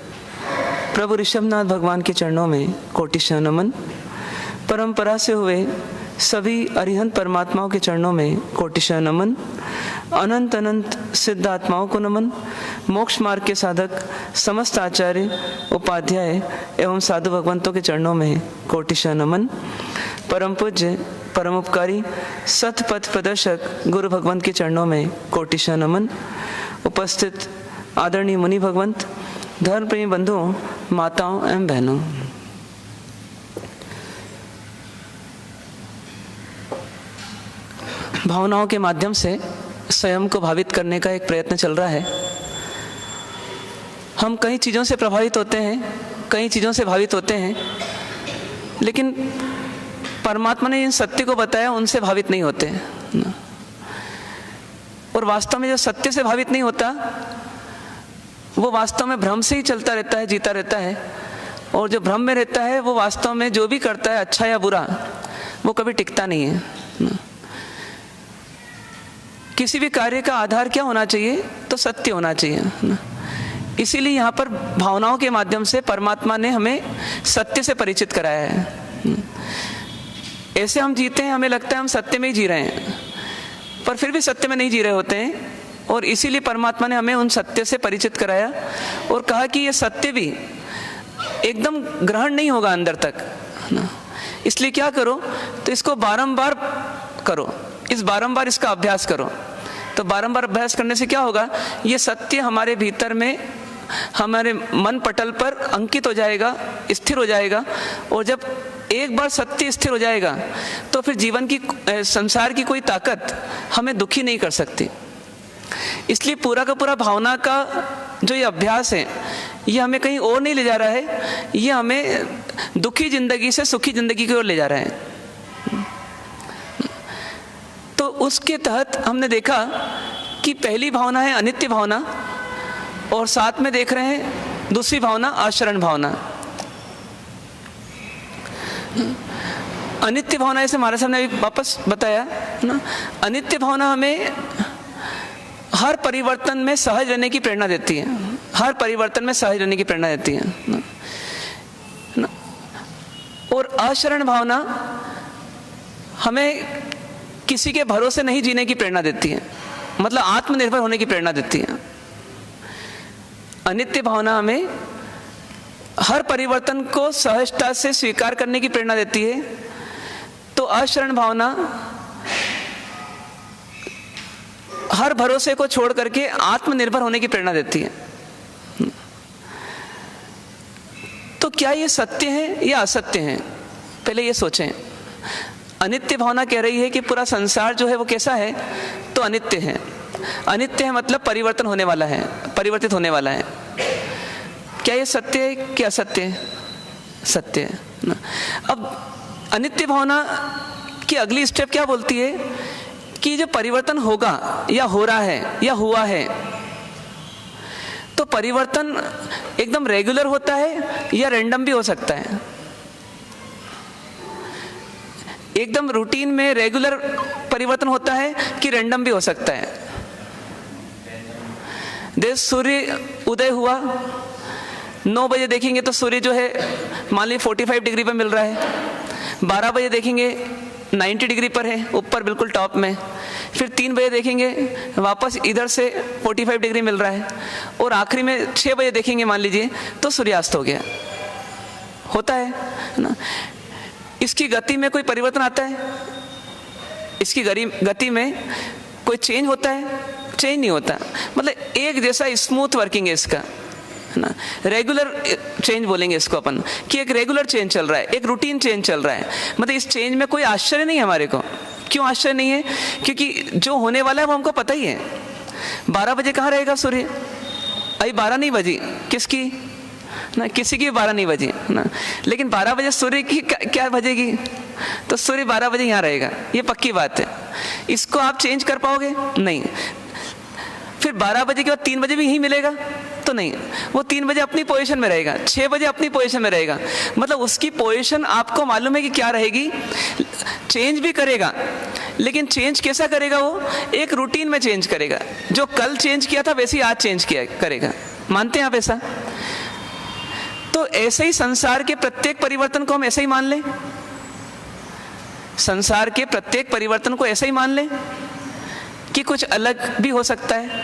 प्रभु ऋषभनाथ भगवान के चरणों में कोटिशः नमन। परंपरा से हुए सभी अरिहंत परमात्माओं के चरणों में कोटिशः नमन। अनंत अनंत सिद्ध आत्माओं को नमन। मोक्ष मार्ग के साधक समस्त आचार्य उपाध्याय एवं साधु भगवंतों के चरणों में कोटिशः नमन। परम पूज्य परम उपकारी सतपथ प्रदर्शक गुरु भगवंत के चरणों में कोटिशः नमन। उपस्थित आदरणीय मुनि भगवंत, धर्म प्रेमी बंधुओं, माताओं एवं बहनों, भावनाओं के माध्यम से स्वयं को भावित करने का एक प्रयत्न चल रहा है। हम कई चीज़ों से प्रभावित होते हैं, कई चीज़ों से भावित होते हैं, लेकिन परमात्मा ने इन सत्य को बताया, उनसे भावित नहीं होते। और वास्तव में जो सत्य से भावित नहीं होता वो वास्तव में भ्रम से ही चलता रहता है, जीता रहता है। और जो भ्रम में रहता है वो वास्तव में जो भी करता है, अच्छा या बुरा, वो कभी टिकता नहीं है। किसी भी कार्य का आधार क्या होना चाहिए? तो सत्य होना चाहिए। इसीलिए यहाँ पर भावनाओं के माध्यम से परमात्मा ने हमें सत्य से परिचित कराया है। ऐसे हम जीते हैं, हमें लगता है हम सत्य में ही जी रहे हैं, पर फिर भी सत्य में नहीं जी रहे होते हैं। और इसीलिए परमात्मा ने हमें उन सत्य से परिचित कराया और कहा कि ये सत्य भी एकदम ग्रहण नहीं होगा अंदर तक ना। इसलिए क्या करो? तो इसको बारंबार करो, बारंबार इसका अभ्यास करो। तो बारंबार अभ्यास करने से क्या होगा? ये सत्य हमारे भीतर में, हमारे मन पटल पर अंकित हो जाएगा, स्थिर हो जाएगा। और जब एक बार सत्य स्थिर हो जाएगा तो फिर जीवन की, संसार की कोई ताकत हमें दुखी नहीं कर सकती। इसलिए पूरा का पूरा भावना का जो ये अभ्यास है, ये हमें कहीं और नहीं ले जा रहा है, ये हमें दुखी जिंदगी से सुखी जिंदगी की ओर ले जा रहा है। तो उसके तहत हमने देखा कि पहली भावना है अनित्य भावना, और साथ में देख रहे हैं दूसरी भावना आचरण भावना। अनित्य भावना ऐसे हमारे सामने अभी वापस बताया ना। अनित्य भावना हमें हर परिवर्तन में सहज रहने की प्रेरणा देती है, हर परिवर्तन में सहज रहने की प्रेरणा देती है ना। और आचरण भावना हमें किसी के भरोसे नहीं जीने की प्रेरणा देती है, मतलब आत्मनिर्भर होने की प्रेरणा देती है। अनित्य भावना हमें हर परिवर्तन को सहजता से स्वीकार करने की प्रेरणा देती है। तो आचरण भावना हर भरोसे को छोड़ करके आत्मनिर्भर होने की प्रेरणा देती है। तो क्या ये सत्य है या असत्य है? पहले ये सोचें। अनित्य भावना कह रही है कि पूरा संसार जो है वो कैसा है? तो अनित्य है। अनित्य है मतलब परिवर्तन होने वाला है, परिवर्तित होने वाला है। क्या ये सत्य है कि असत्य है? सत्य है ना। अब अनित्य भावना की अगली स्टेप क्या बोलती है कि जो परिवर्तन होगा या हो रहा है या हुआ है, तो परिवर्तन एकदम रेगुलर होता है या रैंडम भी हो सकता है। एकदम रूटीन में रेगुलर परिवर्तन होता है कि रैंडम भी हो सकता है। देश सूर्य उदय हुआ 9 बजे देखेंगे तो सूर्य जो है मान लीजिए 45 डिग्री पर मिल रहा है। 12 बजे देखेंगे 90 डिग्री पर है, ऊपर बिल्कुल टॉप में। फिर 3 बजे देखेंगे वापस इधर से 45 डिग्री मिल रहा है। और आखिरी में 6 बजे देखेंगे मान लीजिए तो सूर्यास्त हो गया। होता है ना। इसकी गति में कोई परिवर्तन आता है? इसकी गति में कोई चेंज होता है? चेंज नहीं होता। मतलब एक जैसा स्मूथ वर्किंग है इसका, है ना। रेगुलर चेंज बोलेंगे इसको अपन, कि एक रेगुलर चेंज चल रहा है, एक रूटीन चेंज चल रहा है। मतलब इस चेंज में कोई आश्चर्य नहीं है हमारे को। क्यों आश्चर्य नहीं है? क्योंकि जो होने वाला है वो हमको पता ही है। 12 बजे कहाँ रहेगा सूर्य? अभी 12 नहीं बजी, किसकी ना, किसी की 12 नहीं बजी ना। लेकिन 12 बजे सूर्य की क्या बजेगी? तो सूर्य 12 बजे यहाँ रहेगा, ये पक्की बात है। इसको आप चेंज कर पाओगे? नहीं। फिर 12 बजे के बाद 3 बजे भी यही मिलेगा? तो नहीं। वो 3 बजे अपनी पोजीशन में रहेगा, 6 बजे अपनी पोजीशन में रहेगा। मतलब उसकी पोजीशन आपको मालूम है कि क्या रहेगी। चेंज भी करेगा, लेकिन चेंज कैसा करेगा? वो एक रूटीन में चेंज करेगा। जो कल चेंज किया था वैसे ही आज चेंज किया करेगा। मानते हैं आप ऐसा? तो ऐसे ही संसार के प्रत्येक परिवर्तन को हम ऐसे ही मान लें। संसार के प्रत्येक परिवर्तन को ऐसे ही मान लें कि कुछ अलग भी हो सकता है,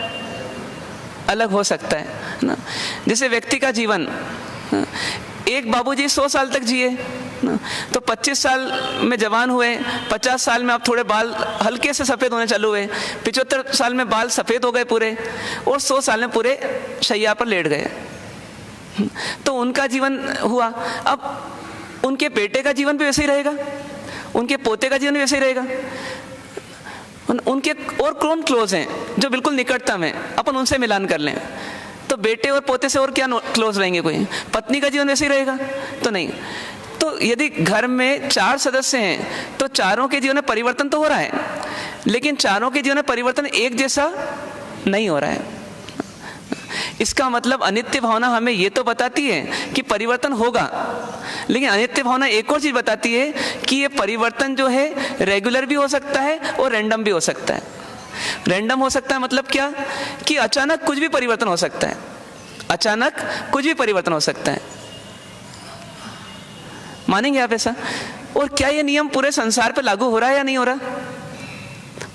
अलग हो सकता है ना। जैसे व्यक्ति का जीवन, एक बाबूजी 100 साल तक जिए ना, तो 25 साल में जवान हुए, 50 साल में अब थोड़े बाल हल्के से सफ़ेद होने चालू हुए, 75 साल में बाल सफ़ेद हो गए पूरे, और 100 साल में पूरे शैया पर लेट गए। तो उनका जीवन हुआ। अब उनके बेटे का जीवन भी वैसे ही रहेगा, उनके पोते का जीवन भी वैसे ही रहेगा। उनके और कौन क्लोज हैं जो बिल्कुल निकटतम है, अपन उनसे मिलान कर लें। तो तो बेटे और पोते से और क्या क्लोज रहेंगे? कोई पत्नी का जीवन वैसे ही रहेगा तो नहीं। तो यदि घर में 4 सदस्य हैं तो चारों के जीवन में परिवर्तन तो हो रहा है, लेकिन चारों के जीवन में परिवर्तन एक जैसा नहीं हो रहा है। इसका मतलब अनित्य भावना हमें ये तो बताती है कि परिवर्तन होगा, लेकिन अनित्य भावना एक और चीज बताती है कि ये परिवर्तन जो है रेगुलर भी हो सकता है और रैंडम भी हो सकता है। रैंडम हो सकता है मतलब क्या, कि अचानक कुछ भी परिवर्तन हो सकता है, अचानक कुछ भी परिवर्तन हो सकता है। मानेंगे आप ऐसा? और क्या ये नियम पूरे संसार पे लागू हो रहा है या नहीं हो रहा?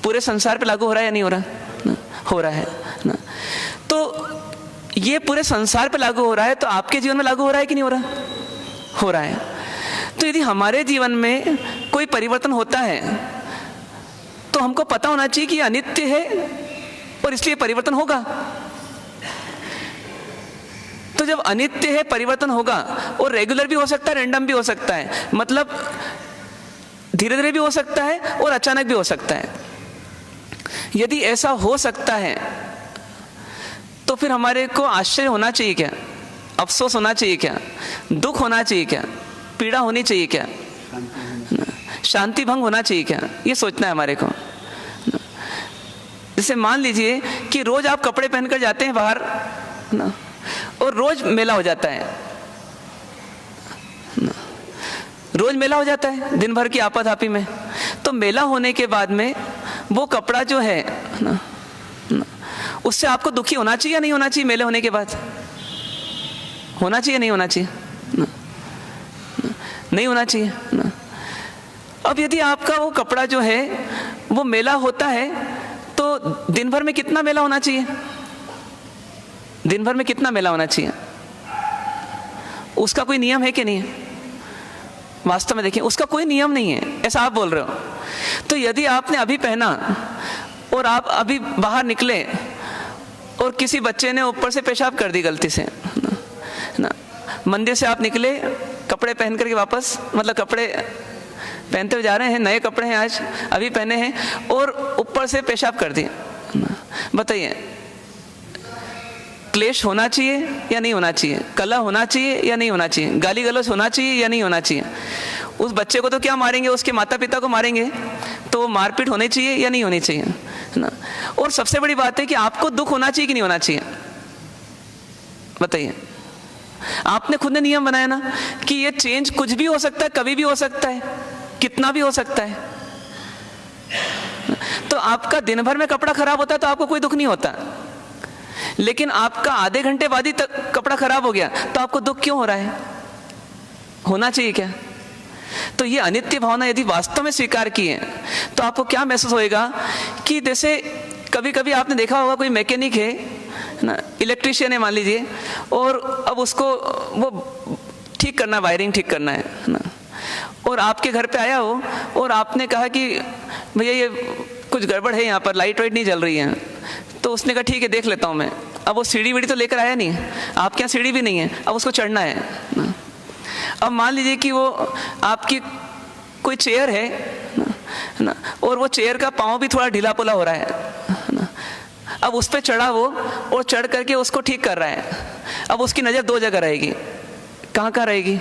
पूरे संसार पे लागू हो रहा है या नहीं हो रहा? हो रहा है ना। तो ये पूरे संसार पे लागू हो रहा है, तो आपके जीवन में लागू हो रहा है कि नहीं हो रहा? हो रहा है। तो यदि हमारे जीवन में कोई परिवर्तन होता है तो हमको पता होना चाहिए कि ये अनित्य है और इसलिए परिवर्तन होगा। तो जब अनित्य है, परिवर्तन होगा, और रेगुलर भी हो सकता है, रैंडम भी हो सकता है, मतलब धीरे धीरे भी हो सकता है और अचानक भी हो सकता है। यदि ऐसा हो सकता है तो फिर हमारे को आश्चर्य होना चाहिए क्या? अफसोस होना चाहिए क्या? दुख होना चाहिए क्या? पीड़ा होनी चाहिए क्या? शांति भंग होना चाहिए क्या? ये सोचना है हमारे को। जैसे मान लीजिए कि रोज आप कपड़े पहनकर जाते हैं बाहर ना, और रोज मेला हो जाता है, रोज मेला हो जाता है दिन भर की आपाधापी में। तो मेला होने के बाद में वो कपड़ा जो है ना, उससे आपको दुखी होना चाहिए या नहीं होना चाहिए? मेले होने के बाद होना चाहिए नहीं होना चाहिए? नहीं होना चाहिए ना। अब यदि आपका वो कपड़ा जो है वो मेला होता है तो दिन भर में कितना मेला होना चाहिए? दिन भर में कितना मेला होना चाहिए? उसका कोई नियम है कि नहीं है? वास्तव में देखिए, उसका कोई नियम नहीं है, ऐसा आप बोल रहे हो। तो यदि आपने अभी पहना और आप अभी बाहर निकले और किसी बच्चे ने ऊपर से पेशाब कर दी गलती से ना, मंदिर से आप निकले कपड़े पहन करके वापस, मतलब कपड़े पहनते हुए जा रहे हैं, नए कपड़े हैं आज अभी पहने हैं, और ऊपर से पेशाब कर दिया, बताइए क्लेश होना चाहिए या नहीं होना चाहिए? कलह होना चाहिए या नहीं होना चाहिए? गाली गलौज होना चाहिए या नहीं होना चाहिए? उस बच्चे को तो क्या मारेंगे, उसके माता पिता को मारेंगे, तो मारपीट होनी चाहिए या नहीं होनी चाहिए ना? और सबसे बड़ी बात है कि आपको दुख होना चाहिए कि नहीं होना चाहिए? बताइए। आपने खुद ने नियम बनाया ना कि ये चेंज कुछ भी हो सकता है, कभी भी हो सकता है, कितना भी हो सकता है। तो आपका दिन भर में कपड़ा खराब होता है तो आपको कोई दुख नहीं होता, लेकिन आपका आधे घंटे बाद ही तक कपड़ा खराब हो गया तो आपको दुख क्यों हो रहा है? होना चाहिए क्या? तो ये अनित्य भावना यदि वास्तव में स्वीकार की है तो आपको क्या महसूस होएगा कि जैसे कभी कभी आपने देखा होगा कोई मैकेनिक है ना, इलेक्ट्रिशियन है मान लीजिए, और अब उसको वो ठीक करना, वायरिंग ठीक करना है ना, और आपके घर पे आया हो और आपने कहा कि भैया ये कुछ गड़बड़ है, यहाँ पर लाइट वाइट नहीं जल रही है। तो उसने कहा ठीक है देख लेता हूँ मैं। अब वो सीढ़ी वीढ़ी तो लेकर आया नहीं, आपके यहाँ सीढ़ी भी नहीं है, अब उसको चढ़ना है ना। अब मान लीजिए कि वो आपकी कोई चेयर है ना, और वो चेयर का पाँव भी थोड़ा ढीला पोला हो रहा है ना। अब उस पर चढ़ा वो और चढ़ करके उसको ठीक कर रहा है। अब उसकी नज़र 2 जगह रहेगी, कहाँ कहाँ रहेगी?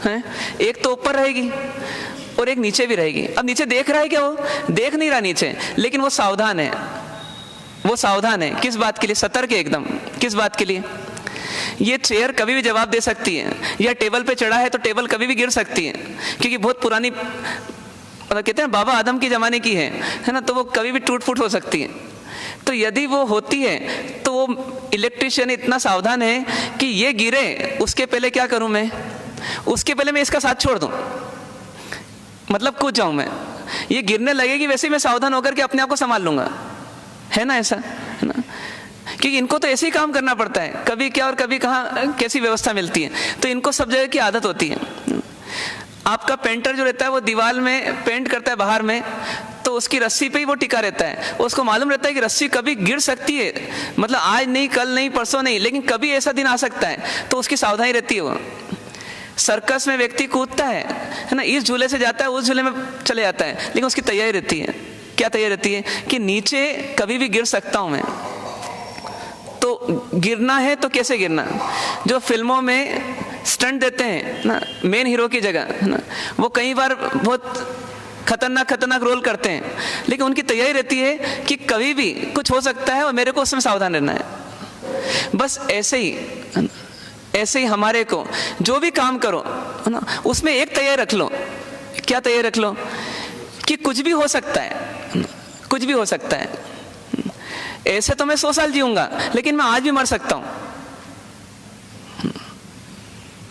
हैं? एक तो ऊपर रहेगी और एक नीचे भी रहेगी। अब नीचे देख रहा है क्या? वो देख नहीं रहा नीचे, लेकिन वो सावधान है। वो सावधान है किस बात के लिए? सतर्क है एकदम। किस बात के लिए? ये चेयर कभी भी जवाब दे सकती है, या टेबल पे चढ़ा है तो टेबल कभी भी गिर सकती है, क्योंकि बहुत पुरानी, मतलब कहते हैं बाबा आदम के ज़माने की है ना, तो वो कभी भी टूट फूट हो सकती है। तो यदि वो होती है तो वो इलेक्ट्रिशियन इतना सावधान है कि ये गिरे उसके पहले क्या करूं मैं? उसके पहले मैं इसका साथ छोड़ दूं, मतलब कूद जाऊं मैं। ये गिरने लगेगी वैसे ही मैं सावधान होकर के अपने आप को संभाल लूंगा, है ना ऐसा? है ना? क्योंकि इनको तो ऐसे ही काम करना पड़ता है, कभी क्या और कभी कहाँ कैसी व्यवस्था मिलती है, तो इनको सब जगह की आदत होती है। आपका पेंटर जो रहता है वो दीवार में पेंट करता है बाहर में, तो उसकी रस्सी पे ही वो टिका रहता है। उसको मालूम रहता है कि रस्सी कभी गिर सकती है, मतलब आज नहीं, कल नहीं, परसों नहीं, लेकिन कभी ऐसा दिन आ सकता है, तो उसकी सावधानी रहती है। वो सर्कस में व्यक्ति कूदता है ना, इस झूले से जाता है उस झूले में चले जाता है, लेकिन उसकी तैयारी रहती है। क्या तैयारी रहती है? कि नीचे कभी भी गिर सकता हूं मैं, तो गिरना है तो कैसे गिरना, जो फिल्मों में स्टंट देते हैं ना मेन हीरो की जगह ना, वो कई बार बहुत खतरनाक रोल करते हैं, लेकिन उनकी तैयारी रहती है कि कभी भी कुछ हो सकता है और मेरे को उसमें सावधान रहना है। बस ऐसे ही हमारे को जो भी काम करो ना, उसमें एक तैयारी रख लो। क्या तैयारी रख लो? कि कुछ भी हो सकता है, कुछ भी हो सकता है। ऐसे तो मैं 100 साल जीऊंगा, लेकिन मैं आज भी मर सकता हूं।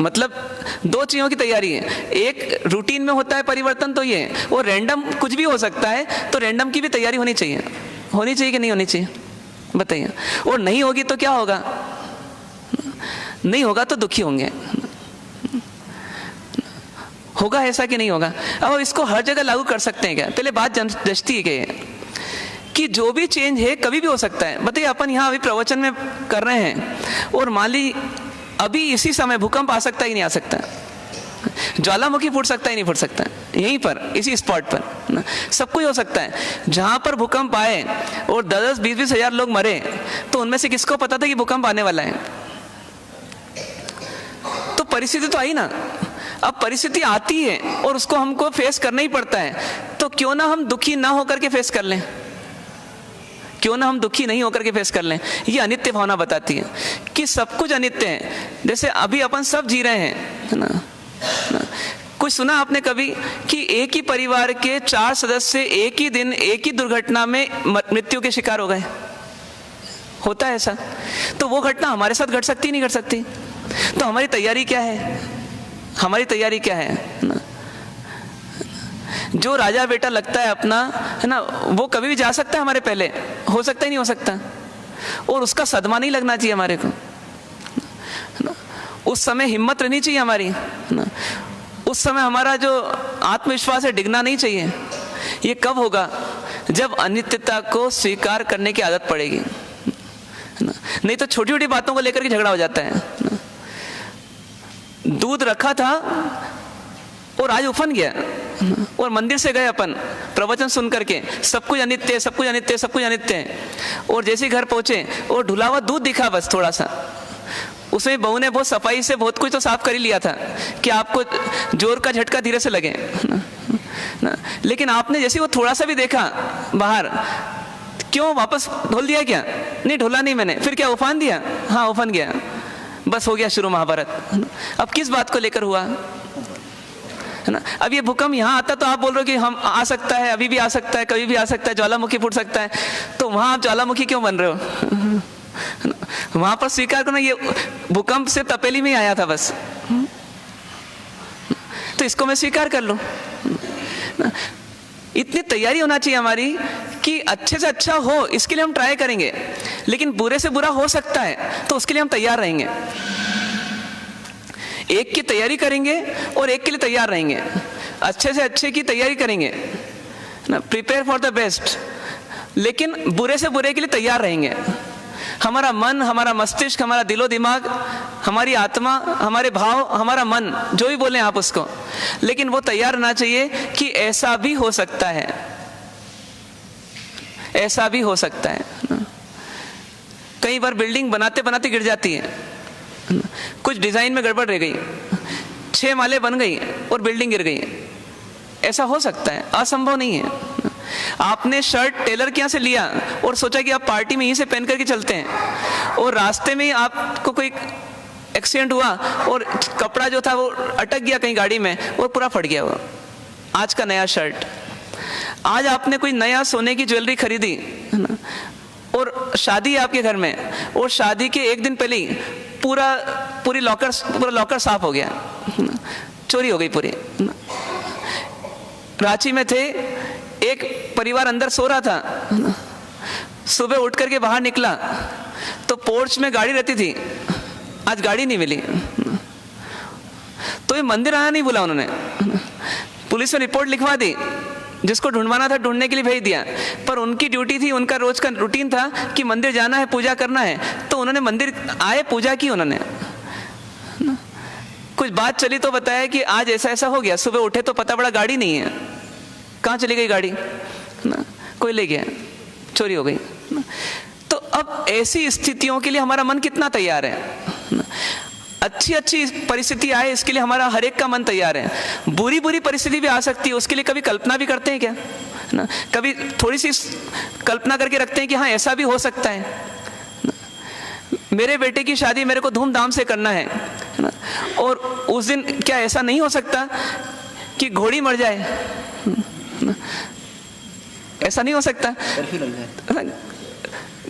मतलब दो चीजों की तैयारी है, एक रूटीन में होता है परिवर्तन तो ये, और रैंडम कुछ भी हो सकता है, तो रैंडम की भी तैयारी होनी चाहिए कि नहीं होनी चाहिए, बताइए। और नहीं होगी तो क्या होगा? नहीं होगा तो दुखी होंगे, होगा ऐसा कि नहीं होगा। अब इसको हर जगह लागू कर सकते हैं क्या? पहले बात जचती है कि जो भी चेंज है कभी भी हो सकता है। बताइए, अपन यहाँ अभी प्रवचन में कर रहे हैं और मान ली अभी इसी समय भूकंप आ सकता ही नहीं आ सकता, ज्वालामुखी फूट सकता ही नहीं फूट सकता, यहीं पर इसी स्पॉट पर ना, सब कुछ हो सकता है। जहां पर भूकंप आए और 10-20 हजार लोग मरे, तो उनमें से किसको पता था कि भूकंप आने वाला है? तो परिस्थिति तो आई ना। अब परिस्थिति आती है और उसको हमको फेस करना ही पड़ता है, तो क्यों ना हम दुखी ना होकर के फेस कर लें, क्यों ना हम दुखी नहीं होकर के फेस कर लें। ये अनित्य भावना बताती है कि सब कुछ अनित्य है। जैसे अभी अपन सब जी रहे हैं, है ना? कुछ सुना आपने कभी कि एक ही परिवार के 4 सदस्य एक ही दिन एक ही दुर्घटना में मृत्यु के शिकार हो गए? होता है ऐसा? तो वो घटना हमारे साथ घट सकती नहीं घट सकती? तो हमारी तैयारी क्या है? हमारी तैयारी क्या है ना? जो राजा बेटा लगता है अपना, है ना, वो कभी भी जा सकता है हमारे पहले, हो सकता ही नहीं हो सकता, और उसका सदमा नहीं लगना चाहिए हमारे को ना। उस समय हिम्मत रहनी चाहिए हमारी ना। उस समय हमारा जो आत्मविश्वास है डिगना नहीं चाहिए। ये कब होगा? जब अनित्यता को स्वीकार करने की आदत पड़ेगी ना। नहीं तो छोटी छोटी बातों को लेकर के झगड़ा हो जाता है ना। दूध रखा था और आज उफन गया, और मंदिर से गए अपन प्रवचन सुन करके, सब कुछ अनित्य, सब कुछ अनित्य, सब कुछ अनित्य है, और जैसे घर पहुंचे और धुला हुआ दूध दिखा बस थोड़ा सा, उसमें बहू ने बहुत सफाई से बहुत कुछ तो साफ कर ही लिया था कि आपको जोर का झटका धीरे से लगे ना। लेकिन आपने जैसे वो थोड़ा सा भी देखा बाहर, क्यों वापस धुल दिया? क्या नहीं ढोला नहीं मैंने, फिर क्या उफान दिया? हाँ उफान गया, बस हो गया शुरू महाभारत। अब किस बात को लेकर हुआ है ना? अब ये भूकंप यहाँ आता तो आप बोल रहे हो कि हम आ सकता है, अभी भी आ सकता है, कभी भी आ सकता है, ज्वालामुखी फूट सकता है, तो वहां आप ज्वालामुखी क्यों बन रहे हो? वहां पर स्वीकार करना, ये भूकंप से तपेली में आया था बस, तो इसको मैं स्वीकार कर लूं। इतनी तैयारी होना चाहिए हमारी कि अच्छे से अच्छा हो, इसके लिए हम ट्राई करेंगे, लेकिन बुरे से बुरा हो सकता है तो उसके लिए हम तैयार रहेंगे। एक की तैयारी करेंगे और एक के लिए तैयार रहेंगे, अच्छे से अच्छे की तैयारी करेंगे ना, प्रिपेयर फॉर द बेस्ट, लेकिन बुरे से बुरे के लिए तैयार रहेंगे। हमारा मन, हमारा मस्तिष्क, हमारा दिलो दिमाग, हमारी आत्मा, हमारे भाव, हमारा मन, जो भी बोले आप उसको, लेकिन वो तैयार रहना चाहिए कि ऐसा भी हो सकता है, ऐसा भी हो सकता है। कई बार बिल्डिंग बनाते बनाते गिर जाती है, कुछ डिजाइन में गड़बड़ रह गई, 6 माले बन गई और बिल्डिंग गिर गई, ऐसा हो सकता है, असंभव नहीं है। आपने शर्ट टेलर के यहाँ से लिया और सोचा कि आप पार्टी में यहीं से पहन करके चलते हैं, और रास्ते में ही आपको कोई एक्सीडेंट हुआ और कपड़ा जो था वो अटक गया कहीं गाड़ी में और पूरा फट गया वो आज का नया शर्ट। आज आपने कोई नया सोने की ज्वेलरी खरीदी है ना, और शादी है आपके घर में, और शादी के एक दिन पहले ही पूरा लॉकर साफ हो गया, चोरी हो गई पूरी। रांची में थे, एक परिवार अंदर सो रहा था, सुबह उठ करके बाहर निकला तो पोर्च में गाड़ी रहती थी, आज गाड़ी नहीं मिली, तो ये मंदिर आना नहीं बोला उन्होंने, पुलिस में रिपोर्ट लिखवा दी, जिसको ढूंढवाना था ढूंढने के लिए भेज दिया, पर उनकी ड्यूटी थी, उनका रोज का रूटीन था कि मंदिर जाना है, पूजा करना है, तो उन्होंने मंदिर आए, पूजा की उन्होंने। कुछ बात चली तो बताया कि आज ऐसा ऐसा हो गया, सुबह उठे तो पता पड़ा गाड़ी नहीं है, कहाँ चली गई गाड़ी ना, कोई ले गया, चोरी हो गई ना। तो अब ऐसी स्थितियों के लिए हमारा मन कितना तैयार है? अच्छी अच्छी परिस्थिति आए इसके लिए हमारा हर एक का मन तैयार है। बुरी बुरी परिस्थिति भी आ सकती है, उसके लिए कभी कल्पना भी करते हैं क्या? ना, कभी थोड़ी सी कल्पना करके रखते हैं कि हाँ ऐसा भी हो सकता है। मेरे बेटे की शादी मेरे को धूमधाम से करना है ना, और उस दिन क्या ऐसा नहीं हो सकता कि घोड़ी मर जाए? ना, ऐसा नहीं हो सकता,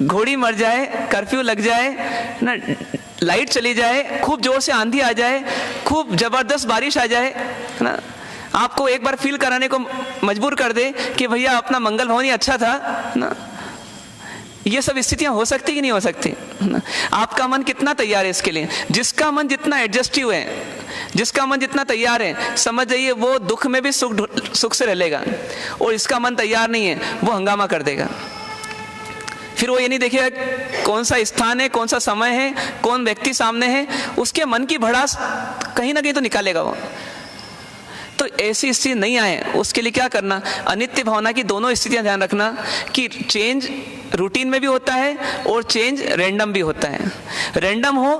घोड़ी मर जाए, कर्फ्यू लग जाए ना, लाइट चली जाए, खूब जोर से आंधी आ जाए, खूब जबरदस्त बारिश आ जाए ना, आपको एक बार फील कराने को मजबूर कर दे कि भैया अपना मंगल भवन ही अच्छा था ना। ये सब स्थितियां हो सकती कि नहीं हो सकती ना? आपका मन कितना तैयार है इसके लिए? जिसका मन जितना एडजस्टिव है, जिसका मन जितना तैयार है, समझ जाइए वो दुख में भी सुख से रह लेगा, और इसका मन तैयार नहीं है वो हंगामा कर देगा। फिर वो ये नहीं देखेगा कौन सा स्थान है, कौन सा समय है, कौन व्यक्ति सामने है, उसके मन की भड़ास कहीं ना कहीं तो निकालेगा वो। तो ऐसी स्थिति नहीं आए उसके लिए क्या करना? अनित्य भावना की दोनों स्थितियां ध्यान रखना कि चेंज रूटीन में भी होता है और चेंज रैंडम भी होता है। रैंडम हो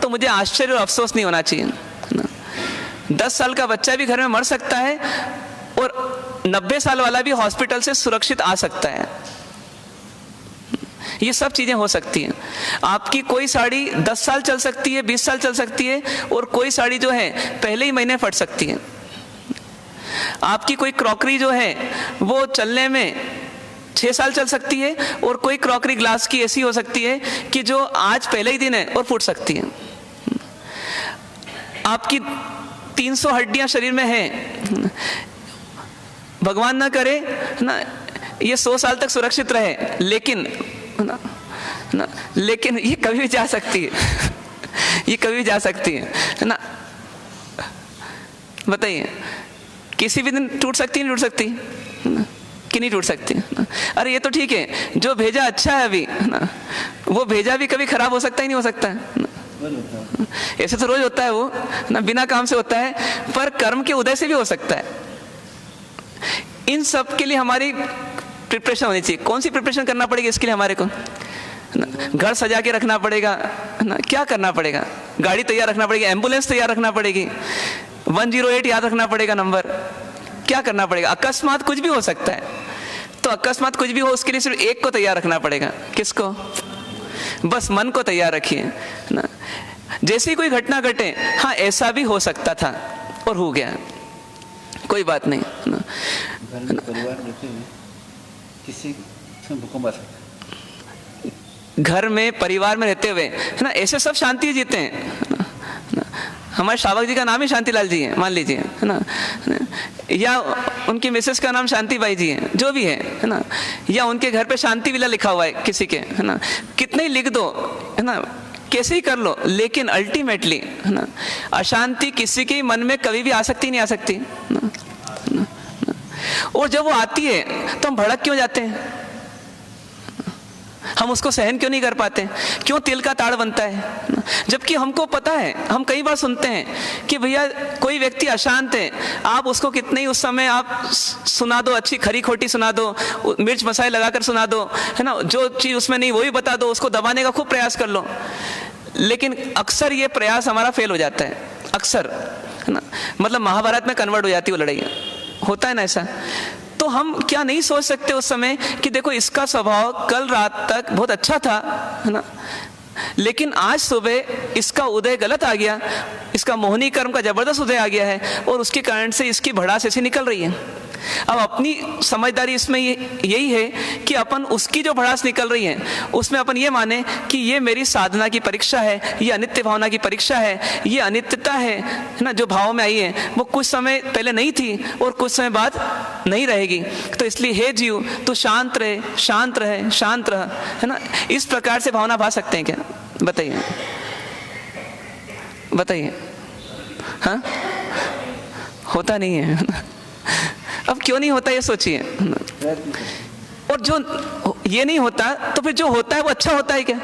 तो मुझे आश्चर्य और अफसोस नहीं होना चाहिए ना। 10 साल का बच्चा भी घर में मर सकता है और 90 साल वाला भी हॉस्पिटल से सुरक्षित आ सकता है। ये सब चीजें हो सकती हैं। आपकी कोई साड़ी 10 साल चल सकती है, 20 साल चल सकती है, और कोई साड़ी जो है पहले ही महीने फट सकती है। आपकी कोई क्रॉकरी जो है वो चलने में 6 साल चल सकती है, और कोई क्रॉकरी ग्लास की ऐसी हो सकती है कि जो आज पहले ही दिन है और फूट सकती है। आपकी 300 हड्डियां शरीर में हैं, भगवान ना करे ना ये 100 साल तक सुरक्षित रहे, लेकिन ना लेकिन ये कभी भी जा सकती है, ये कभी भी जा सकती है ना। बताइए, किसी भी दिन टूट सकती है, नहीं टूट सकती ना? कि नहीं टूट सकती ना? अरे ये तो ठीक है, जो भेजा अच्छा है अभी ना, वो भेजा भी कभी खराब हो सकता ही नहीं हो सकता है ना? ऐसे तो रोज होता है वो ना, बिना काम से होता है, पर कर्म के उदय से भी हो सकता है। इन सब के लिए हमारी प्रिपरेशन होनी चाहिए। कौन सी प्रिपरेशन करना पड़ेगी इसके लिए? हमारे को घर सजा के रखना पड़ेगा ना, क्या करना पड़ेगा? गाड़ी तैयार रखना पड़ेगी, एम्बुलेंस तैयार रखना पड़ेगी, 108 याद रखना पड़ेगा नंबर। क्या करना पड़ेगा? अकस्मात कुछ भी हो सकता है, तो अकस्मात कुछ भी हो उसके लिए सिर्फ एक को तैयार रखना पड़ेगा। किसको? बस मन को तैयार रखिए ना। जैसी कोई घटना घटे, हाँ ऐसा भी हो सकता था और हो गया, कोई बात नहीं ना। घर में परिवार में रहते हुए है ना, ऐसे सब शांति जीते हैं ना। हमारे शावक जी का नाम ही शांतिलाल जी है, मान लीजिए है ना, या उनकी मिसेस का नाम शांतिबाई जी है, जो भी है ना, या उनके घर पे शांति विला लिखा हुआ है किसी के, है ना, कितने ही लिख दो है ना, कैसे ही कर लो, लेकिन अल्टीमेटली है ना अशांति किसी के मन में कभी भी आ सकती नहीं आ सकती ना, ना, ना। और जब वो आती है तो हम भड़क क्यों जाते हैं? हम उसको सहन क्यों नहीं कर पाते? क्यों तिल का ताड़ बनता है? जबकि हमको पता है, हम कई बार सुनते हैं कि भैया कोई व्यक्ति अशांत है, आप उसको कितने ही उस समय आप सुना दो, अच्छी खरी खोटी सुना दो, मिर्च मसाले लगाकर सुना दो, है ना, जो चीज उसमें नहीं वो भी बता दो, उसको दबाने का खूब प्रयास कर लो, लेकिन अक्सर ये प्रयास हमारा फेल हो जाता है, अक्सर, है ना। मतलब महाभारत में कन्वर्ट हो जाती है वो लड़ाई, होता है ना ऐसा। तो हम क्या नहीं सोच सकते उस समय कि देखो इसका स्वभाव कल रात तक बहुत अच्छा था, है ना, लेकिन आज सुबह इसका उदय गलत आ गया, इसका मोहनी कर्म का जबरदस्त उदय आ गया है, और उसके कारण से इसकी भड़ास ऐसी निकल रही है। अब अपनी समझदारी इसमें यही है कि अपन उसकी जो भड़ास निकल रही है उसमें अपन ये माने कि ये मेरी साधना की परीक्षा है, ये अनित्य भावना की परीक्षा है, ये अनित्यता है ना, जो भाव में आई है वो कुछ समय पहले नहीं थी और कुछ समय बाद नहीं रहेगी। तो इसलिए हे जीव तू शांत रहे, शांत रहे, शांत रह, है ना। इस प्रकार से भावना भा सकते हैं क्या? बताइए, बताइए। हाँ, होता नहीं है। अब क्यों नहीं होता ये सोचिए। और जो ये नहीं होता तो फिर जो होता है वो अच्छा होता है क्या?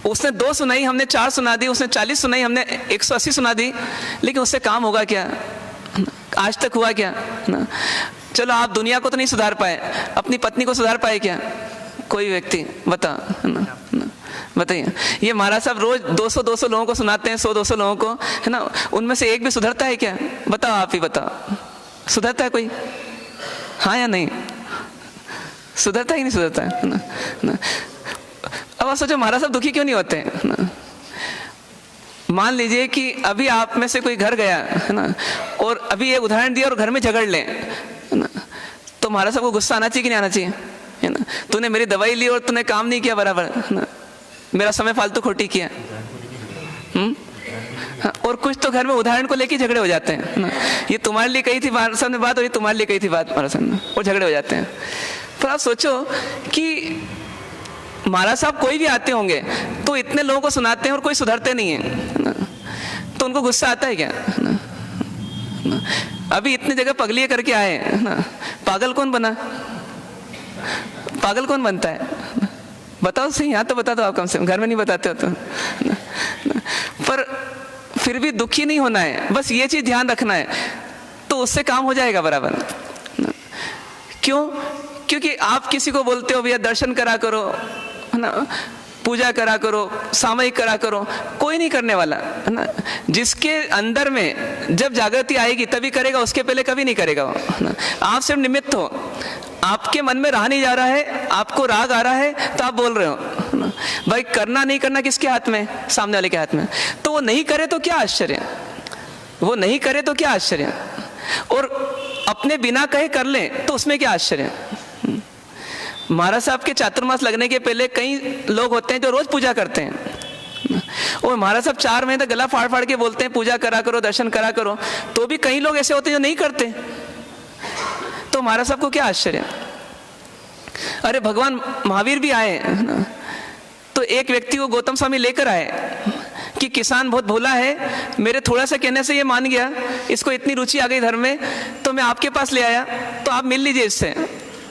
उसने 2 सुनाई, हमने 4 सुना दी, उसने 40 सुनाई, हमने 180 सुना दी, लेकिन उससे काम होगा क्या? आज तक हुआ क्या ना? चलो आप दुनिया को तो नहीं सुधार पाए, अपनी पत्नी को सुधार पाए क्या? कोई व्यक्ति बता ना, बताइए। ये महाराज साहब रोज 200 लोगों को सुनाते हैं, 100-200 लोगों को, है ना, उनमें से एक भी सुधरता है क्या? बताओ, आप ही बताओ, सुधरता है कोई? हाँ या नहीं? सुधरता ही नहीं सुधरता है ना। अब आप सोचो महाराज साहब दुखी क्यों नहीं होते हैं ना? मान लीजिए कि अभी आप में से कोई घर गया है ना, और अभी ये उदाहरण दिया और घर में झगड़ लें ना, तो महाराज साहब को गुस्सा आना चाहिए कि नहीं आना चाहिए? है ना, तूने मेरी दवाई ली और तूने काम नहीं किया बराबर, है ना, मेरा समय फालतू खोटी किया। हाँ, और कुछ तो घर में उदाहरण को लेके झगड़े हो जाते हैं ना, ये तुम्हारे लिए कही थी महाराज साहब ने बात, और ये तुम्हारे लिए कही थी बात महाराज साहब ने, और झगड़े हो जाते हैं। पर आप सोचो कि महाराज साहब कोई भी आते होंगे तो इतने लोगों को सुनाते हैं और कोई सुधरते नहीं है ना, तो उनको गुस्सा आता है क्या? ना, अभी इतनी जगह पगलियां करके आए हैं ना, पागल कौन बना? पागल कौन बनता है? बताओ सही, यहाँ तो बता दो आप, कम से कम घर में नहीं बताते हो तो ना, ना, पर फिर भी दुखी नहीं होना है, बस ये चीज ध्यान रखना है, तो उससे काम हो जाएगा बराबर ना। क्यों? क्योंकि आप किसी को बोलते हो भैया दर्शन करा करो, है ना, पूजा करा करो, सामयिक करा करो, कोई नहीं करने वाला, है ना। जिसके अंदर में जब जागृति आएगी तभी करेगा, उसके पहले कभी नहीं करेगा वो, है ना। आप सिर्फ निमित्त हो, आपके मन में रहा नहीं जा रहा है, आपको राग आ रहा है तो आप बोल रहे हो, है ना। भाई करना नहीं करना किसके हाथ में? सामने वाले के हाथ में। तो वो नहीं करे तो क्या आश्चर्य, वो नहीं करे तो क्या आश्चर्य, और अपने बिना कहे कर ले तो उसमें क्या आश्चर्य। महाराज साहब के चातुर्मास लगने के पहले कई लोग होते हैं जो रोज पूजा करते हैं, और महाराज साहब 4 महीने तक गला फाड़ फाड़ के बोलते हैं पूजा करा करो, दर्शन करा करो, तो भी कई लोग ऐसे होते हैं जो नहीं करते, तो महाराज साहब को क्या आश्चर्य। अरे भगवान महावीर भी आए ना, तो एक व्यक्ति को गौतम स्वामी लेकर आए कि किसान बहुत भोला है, मेरे थोड़ा सा कहने से ये मान गया, इसको इतनी रुचि आ गई धर्म में, तो मैं आपके पास ले आया, तो आप मिल लीजिए इससे।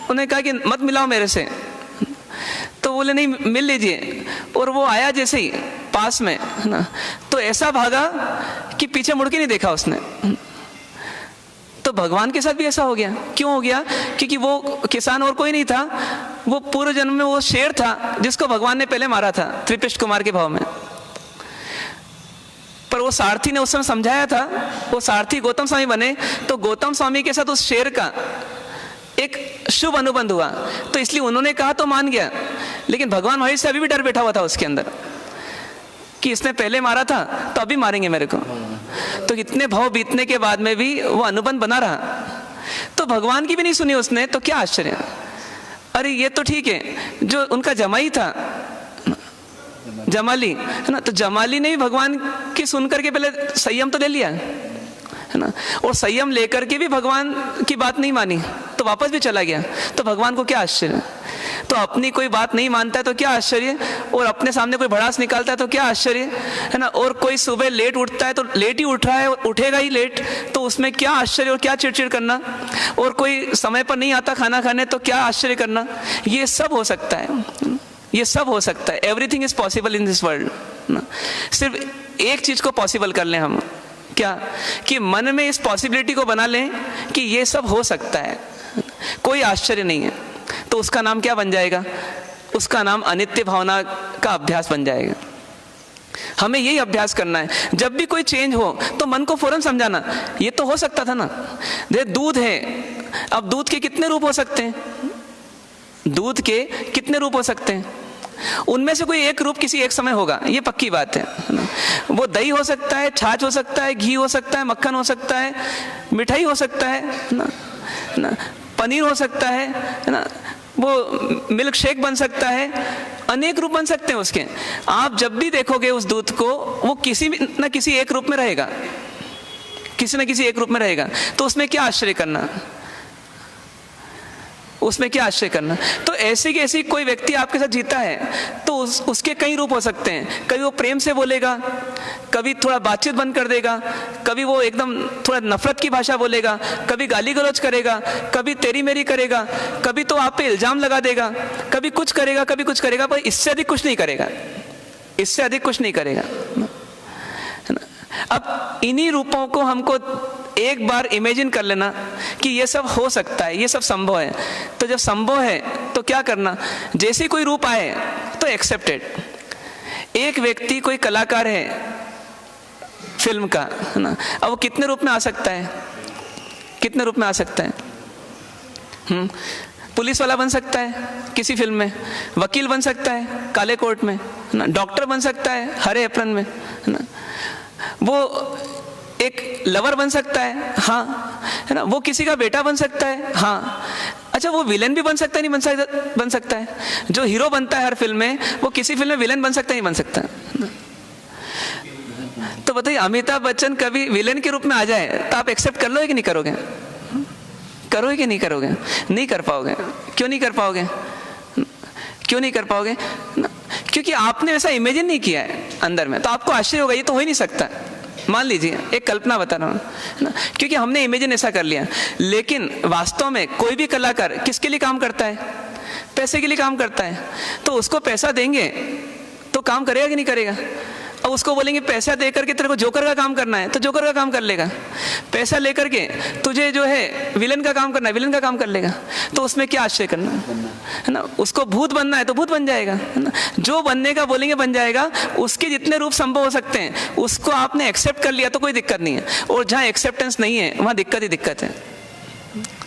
उन्होंने कहा कि मत मिलाओ मेरे से, तो बोले नहीं मिल लीजिए। और वो आया जैसे ही पास में, है ना, तो ऐसा भागा कि पीछे मुड़ के नहीं देखा उसने। तो भगवान के साथ भी ऐसा हो गया। क्यों हो गया? क्योंकि वो किसान और कोई नहीं था, वो पूर्व जन्म में वो शेर था जिसको भगवान ने पहले मारा था त्रिपिष्ट कुमार के भाव में। पर वो सारथी ने उस समय समझाया था, वो सारथी गौतम स्वामी बने, तो गौतम स्वामी के साथ उस शेर का एक शुभ अनुबंध हुआ, तो इसलिए उन्होंने कहा तो मान गया। लेकिन भगवान महावीर से अभी भी डर बैठा हुआ था उसके अंदर कि इसने पहले मारा था तो अभी मारेंगे मेरे को। तो इतने भाव बीतने के बाद में भी वो अनुबंध बना रहा, तो भगवान की भी नहीं सुनी उसने, तो क्या आश्चर्य। अरे ये तो ठीक है, जो उनका जमाई था जमाली, है ना, तो जमाली ने भी भगवान की सुन करके पहले संयम तो ले लिया, है ना, और संयम लेकर के भी भगवान की बात नहीं मानी, तो वापस भी चला गया। तो भगवान को क्या आश्चर्य। तो अपनी कोई बात नहीं मानता है तो क्या आश्चर्य, और अपने सामने कोई भड़ास निकालता है तो क्या आश्चर्य, है ना। और कोई सुबह लेट उठता है तो लेट ही उठ रहा है, उठेगा ही लेट, तो उसमें क्या आश्चर्य और क्या चिड़चिड़ करना। और कोई समय पर नहीं आता खाना खाने तो क्या आश्चर्य करना। ये सब हो सकता है, ये सब हो सकता है। Everything is possible in this world. सिर्फ एक चीज को पॉसिबल कर लें हम, क्या, कि मन में इस पॉसिबिलिटी को बना लें कि ये सब हो सकता है, कोई आश्चर्य नहीं है। तो उसका नाम क्या बन जाएगा? उसका नाम अनित्य भावना का अभ्यास बन जाएगा। हमें यही अभ्यास करना है। जब भी कोई चेंज हो तो मन को फौरन समझाना, ये तो हो सकता था ना। जैसे दूध है, अब दूध के कितने रूप हो सकते हैं? दूध के कितने रूप हो सकते हैं? उनमें से कोई एक रूप किसी एक समय होगा, ये पक्की बात है ना। वो दही हो सकता है, छाछ हो सकता है, घी हो सकता है, मक्खन हो सकता है, मिठाई हो सकता है ना, पनीर हो सकता है ना, वो मिल्क शेक बन सकता है, अनेक रूप बन सकते हैं उसके। आप जब भी देखोगे उस दूध को, वो किसी न किसी एक रूप में रहेगा, किसी न किसी एक रूप में रहेगा। तो उसमें क्या आश्चर्य करना, उसमें क्या आश्चर्य करना। तो ऐसे की ऐसी कोई व्यक्ति आपके साथ जीता है तो उसके कई रूप हो सकते हैं। कभी वो प्रेम से बोलेगा, कभी थोड़ा बातचीत बंद कर देगा, कभी वो एकदम थोड़ा नफरत की भाषा बोलेगा, कभी गाली गलौज करेगा, कभी तेरी मेरी करेगा, कभी तो आप पे इल्जाम लगा देगा, कभी कुछ करेगा, कभी कुछ करेगा, पर इससे अधिक कुछ नहीं करेगा, इससे अधिक कुछ नहीं करेगा। अब इन्हीं रूपों को हमको एक बार इमेजिन कर लेना कि ये सब हो सकता है, ये सब संभव है। तो जब संभव है तो क्या करना, जैसे कोई रूप आए तो एक्सेप्टेड। एक व्यक्ति कोई कलाकार है फिल्म का, है ना, अब वो कितने रूप में आ सकता है, कितने रूप में आ सकता है? पुलिस वाला बन सकता है किसी फिल्म में, वकील बन सकता है काले कोट में, है ना, डॉक्टर बन सकता है हरे एप्रन में, है ना, वो एक लवर बन सकता है, हाँ, है ना, वो किसी का बेटा बन सकता है, हाँ। अच्छा, वो विलेन भी बन सकता है, नहीं बन सकता है? जो हीरो बनता है हर फिल्म में, वो किसी फिल्म में विलेन बन सकता है, नहीं बन सकता है? तो बताइए, अमिताभ बच्चन कभी विलेन के रूप में आ जाए तो आप एक्सेप्ट कर लोगे कि नहीं करोगे? करोगे कि नहीं करोगे? नहीं कर पाओगे। क्यों नहीं कर पाओगे? क्यों नहीं कर पाओगे? क्योंकि आपने वैसा इमेजिन नहीं किया है अंदर में, तो आपको आश्चर्य होगा ये तो हो ही नहीं सकता। मान लीजिए, एक कल्पना बता रहा हूँ ना, क्योंकि हमने इमेजिन ऐसा कर लिया। लेकिन वास्तव में कोई भी कलाकार किसके लिए काम करता है? पैसे के लिए काम करता है। तो उसको पैसा देंगे तो काम करेगा कि नहीं करेगा? अब उसको बोलेंगे पैसा दे करके तेरे को जोकर का काम करना है तो जोकर का काम कर लेगा, पैसा लेकर के तुझे जो है विलन का काम करना है विलन का काम कर लेगा। तो उसमें क्या आश्चर्य करना है ना? उसको भूत बनना है तो भूत बन जाएगा, है ना, जो बनने का बोलेंगे बन जाएगा। उसके जितने रूप संभव हो सकते हैं उसको आपने एक्सेप्ट कर लिया तो कोई दिक्कत नहीं है। और जहाँ एक्सेप्टेंस नहीं है वहाँ दिक्कत ही दिक्कत है,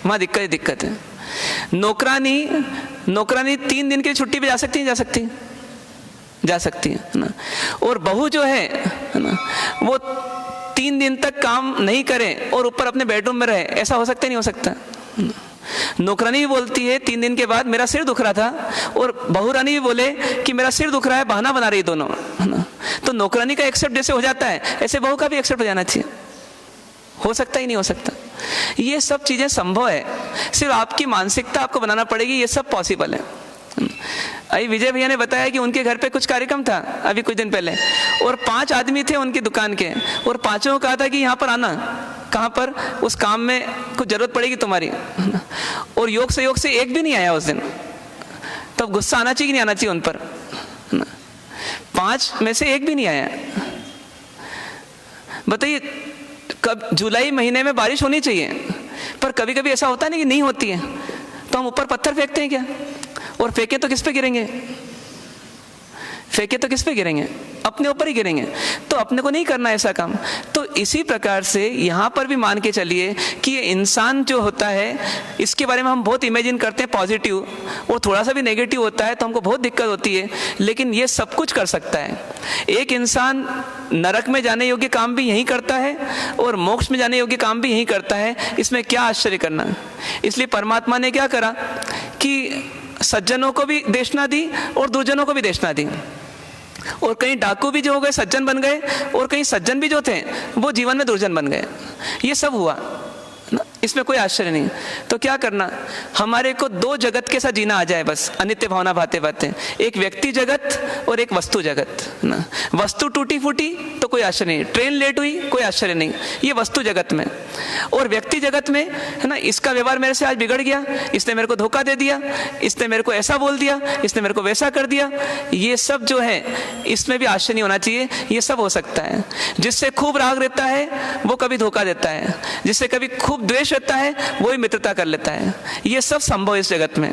वहाँ दिक्कत ही दिक्कत है। नौकरानी 3 दिन की छुट्टी पे जा सकती है, जा सकती है ना। और बहू जो है ना, वो 3 दिन तक काम नहीं करे और ऊपर अपने बेडरूम में रहे, ऐसा हो सकता है? नहीं हो सकता। नौकरानी भी बोलती है 3 दिन के बाद मेरा सिर दुख रहा था, और बहू रानी भी बोले कि मेरा सिर दुख रहा है, बहाना बना रही दोनों, है ना। तो नौकरानी का एक्सेप्ट जैसे हो जाता है ऐसे बहू का भी एक्सेप्ट हो जाना चाहिए। हो सकता ही नहीं हो सकता? ये सब चीजें संभव है, सिर्फ आपकी मानसिकता आपको बनाना पड़ेगी। ये सब पॉसिबल है। अभी विजय भैया ने बताया कि उनके घर पे कुछ कार्यक्रम था अभी कुछ दिन पहले, और 5 आदमी थे उनकी दुकान के, और 5 को कहा था कि यहाँ पर आना। कहाँ पर? उस काम में कुछ जरूरत पड़ेगी तुम्हारी। और योग से एक भी नहीं आया उस दिन। तब गुस्सा आना चाहिए कि नहीं आना चाहिए उन पर? 5 में से एक भी नहीं आया। बताइए, कब जुलाई महीने में बारिश होनी चाहिए, पर कभी कभी ऐसा होता है नहीं कि नहीं होती है, तो हम ऊपर पत्थर फेंकते हैं क्या? और फेंके तो किस पे गिरेंगे? फेंके तो किस पे गिरेंगे? अपने ऊपर ही गिरेंगे। तो अपने को नहीं करना ऐसा काम। तो इसी प्रकार से यहाँ पर भी मान के चलिए कि ये इंसान जो होता है, इसके बारे में हम बहुत इमेजिन करते हैं पॉजिटिव, और थोड़ा सा भी नेगेटिव होता है तो हमको बहुत दिक्कत होती है। लेकिन ये सब कुछ कर सकता है। एक इंसान नरक में जाने योग्य काम भी यही करता है और मोक्ष में जाने योग्य काम भी यही करता है। इसमें क्या आश्चर्य करना। इसलिए परमात्मा ने क्या करा कि सज्जनों को भी देशना दी और दुर्जनों को भी देशना दी। और कहीं डाकू भी जो हो गए सज्जन बन गए, और कहीं सज्जन भी जो थे वो जीवन में दुर्जन बन गए। ये सब हुआ ना, इसमें कोई आश्चर्य नहीं। तो क्या करना, हमारे को 2 जगत के साथ जीना आ जाए बस, अनित्य भावना भाते भाते। एक व्यक्ति जगत और एक वस्तु जगत ना। वस्तु टूटी फूटी तो कोई आश्चर्य नहीं, ट्रेन लेट हुई कोई आश्चर्य नहीं, ये वस्तु जगत में। और व्यक्ति जगत में, है ना, इसका व्यवहार मेरे से आज बिगड़ गया, इसने मेरे को धोखा दे दिया, इसने मेरे को ऐसा बोल दिया, इसने मेरे को वैसा कर दिया, ये सब जो है इसमें भी आश्चर्य नहीं होना चाहिए। ये सब हो सकता है। जिससे खूब राग रहता है वो कभी धोखा देता है, जिससे कभी खूब द्वेष रहता है वो ही मित्रता कर लेता है। ये सब संभव इस जगत में,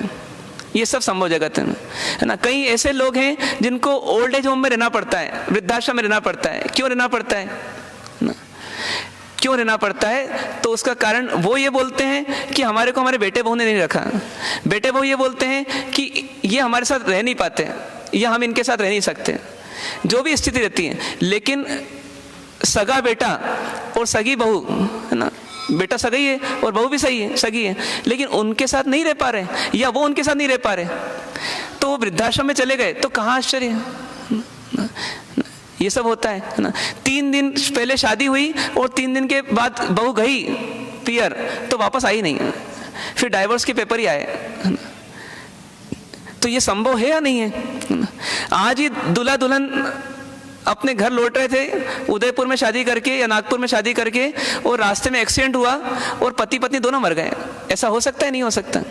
ये सब संभव जगत है ना। कई ऐसे लोग हैं जिनको ओल्ड एज होम में रहना पड़ता है, वृद्धाश्रम में रहना पड़ता है। क्यों रहना पड़ता है ना? क्यों रहना पड़ता है? तो उसका कारण वो ये बोलते हैं कि हमारे को हमारे बेटे बहू ने नहीं रखा। बेटे बहू ये बोलते हैं कि ये हमारे साथ रह नहीं पाते, या हम इनके साथ रह नहीं सकते, जो भी स्थिति रहती है। लेकिन सगा बेटा और सगी बहू, है ना, बेटा सगी है और बहू भी सही है, सगी है, लेकिन उनके साथ नहीं रह पा रहे, या वो उनके साथ नहीं रह पा रहे, तो वो वृद्धाश्रम में चले गए। तो कहाँ आश्चर्य है? ये सब होता है ना। 3 दिन पहले शादी हुई और 3 दिन के बाद बहू गई पियर, तो वापस आई नहीं, फिर डाइवोर्स के पेपर ही आए। तो ये संभव है या नहीं है? आज ही दूल्हा दुल्हन अपने घर लौट रहे थे उदयपुर में शादी करके या नागपुर में शादी करके, और रास्ते में एक्सीडेंट हुआ और पति पत्नी दोनों मर गए। ऐसा हो सकता है? नहीं हो सकता।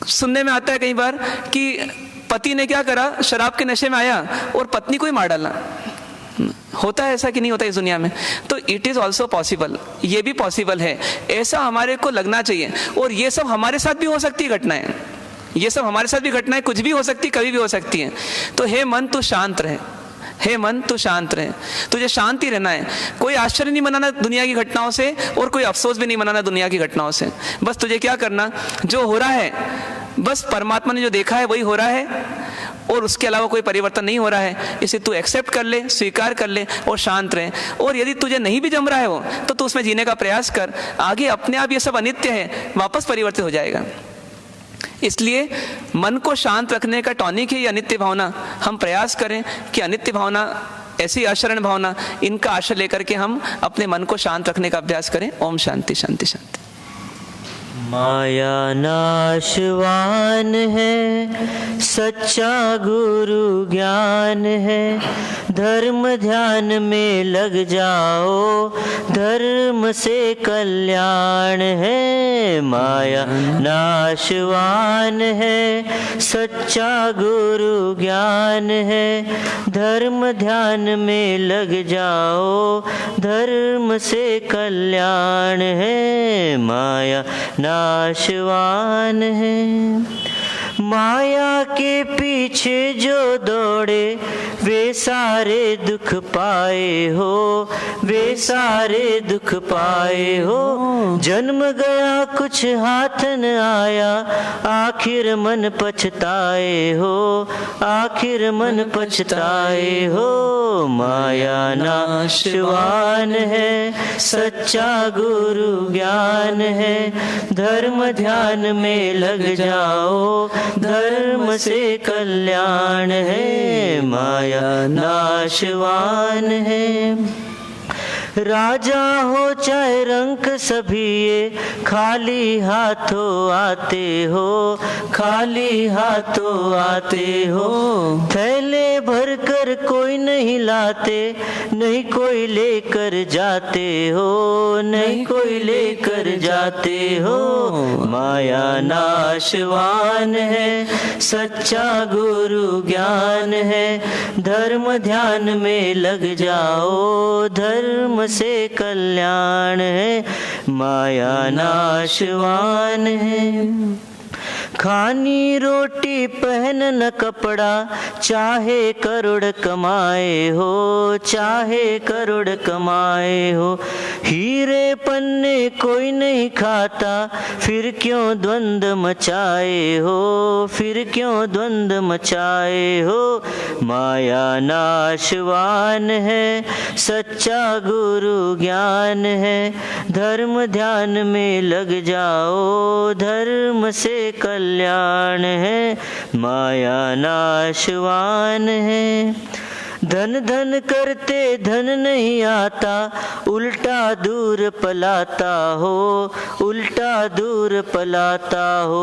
सुनने में आता है कई बार कि पति ने क्या करा, शराब के नशे में आया और पत्नी को ही मार डाला। होता है ऐसा कि नहीं होता इस दुनिया में? तो इट इज़ ऑल्सो पॉसिबल, ये भी पॉसिबल है, ऐसा हमारे को लगना चाहिए। और ये सब हमारे साथ भी हो सकती है घटनाएं, ये सब हमारे साथ भी घटनाएं कुछ भी हो सकती, कभी भी हो सकती हैं। तो हे मन तू शांत रहे, हे मन तू शांत रहे, तुझे शांति रहना है। कोई आश्चर्य नहीं मनाना दुनिया की घटनाओं से और कोई अफसोस भी नहीं मनाना दुनिया की घटनाओं से। बस तुझे क्या करना, जो हो रहा है बस परमात्मा ने जो देखा है वही हो रहा है और उसके अलावा कोई परिवर्तन नहीं हो रहा है। इसे तू एक्सेप्ट कर ले, स्वीकार कर ले और शांत रहे। और यदि तुझे नहीं भी जम रहा है वो, तो तू उसमें जीने का प्रयास कर। आगे अपने आप ये सब अनित्य है, वापस परिवर्तित हो जाएगा। इसलिए मन को शांत रखने का टॉनिक है ये अनित्य भावना। हम प्रयास करें कि अनित्य भावना, ऐसी अशरण भावना, इनका आश्रय लेकर के हम अपने मन को शांत रखने का अभ्यास करें। ओम शांति शांति शांति। माया नाशवान है, सच्चा गुरु ज्ञान है, धर्म ध्यान में लग जाओ, धर्म से कल्याण है। माया नाशवान है, सच्चा गुरु ज्ञान है, धर्म ध्यान में लग जाओ, धर्म से कल्याण है। माया नाशवान है। माया के पीछे जो दौड़े वे सारे दुख पाए हो, वे सारे दुख पाए हो। जन्म गया कुछ हाथ न आया, आखिर मन पछताए हो, आखिर मन पछताए हो। माया नाशवान है, सच्चा गुरु ज्ञान है, धर्म ध्यान में लग जाओ, धर्म से कल्याण है। माया नाशवान है। राजा हो चाहे रंक सभी ये खाली हाथों आते हो, खाली हाथों आते हो। थैले भर कर कोई नहीं लाते, नहीं कोई लेकर जाते हो, नहीं कोई लेकर जाते हो। माया नाशवान है, सच्चा गुरु ज्ञान है, धर्म ध्यान में लग जाओ, धर्म से कल्याण है। माया नाशवान है। खानी रोटी पहन न कपड़ा, चाहे करोड़ कमाए हो, चाहे करोड़ कमाए हो। हीरे पन्ने कोई नहीं खाता, फिर क्यों द्वंद मचाए हो, फिर क्यों द्वंद मचाए हो। माया नाशवान है, सच्चा गुरु ज्ञान है, धर्म ध्यान में लग जाओ, धर्म से कल्याण है। माया नाशवान है। धन धन करते धन नहीं आता, उल्टा दूर पलाता हो, उल्टा दूर पलाता हो।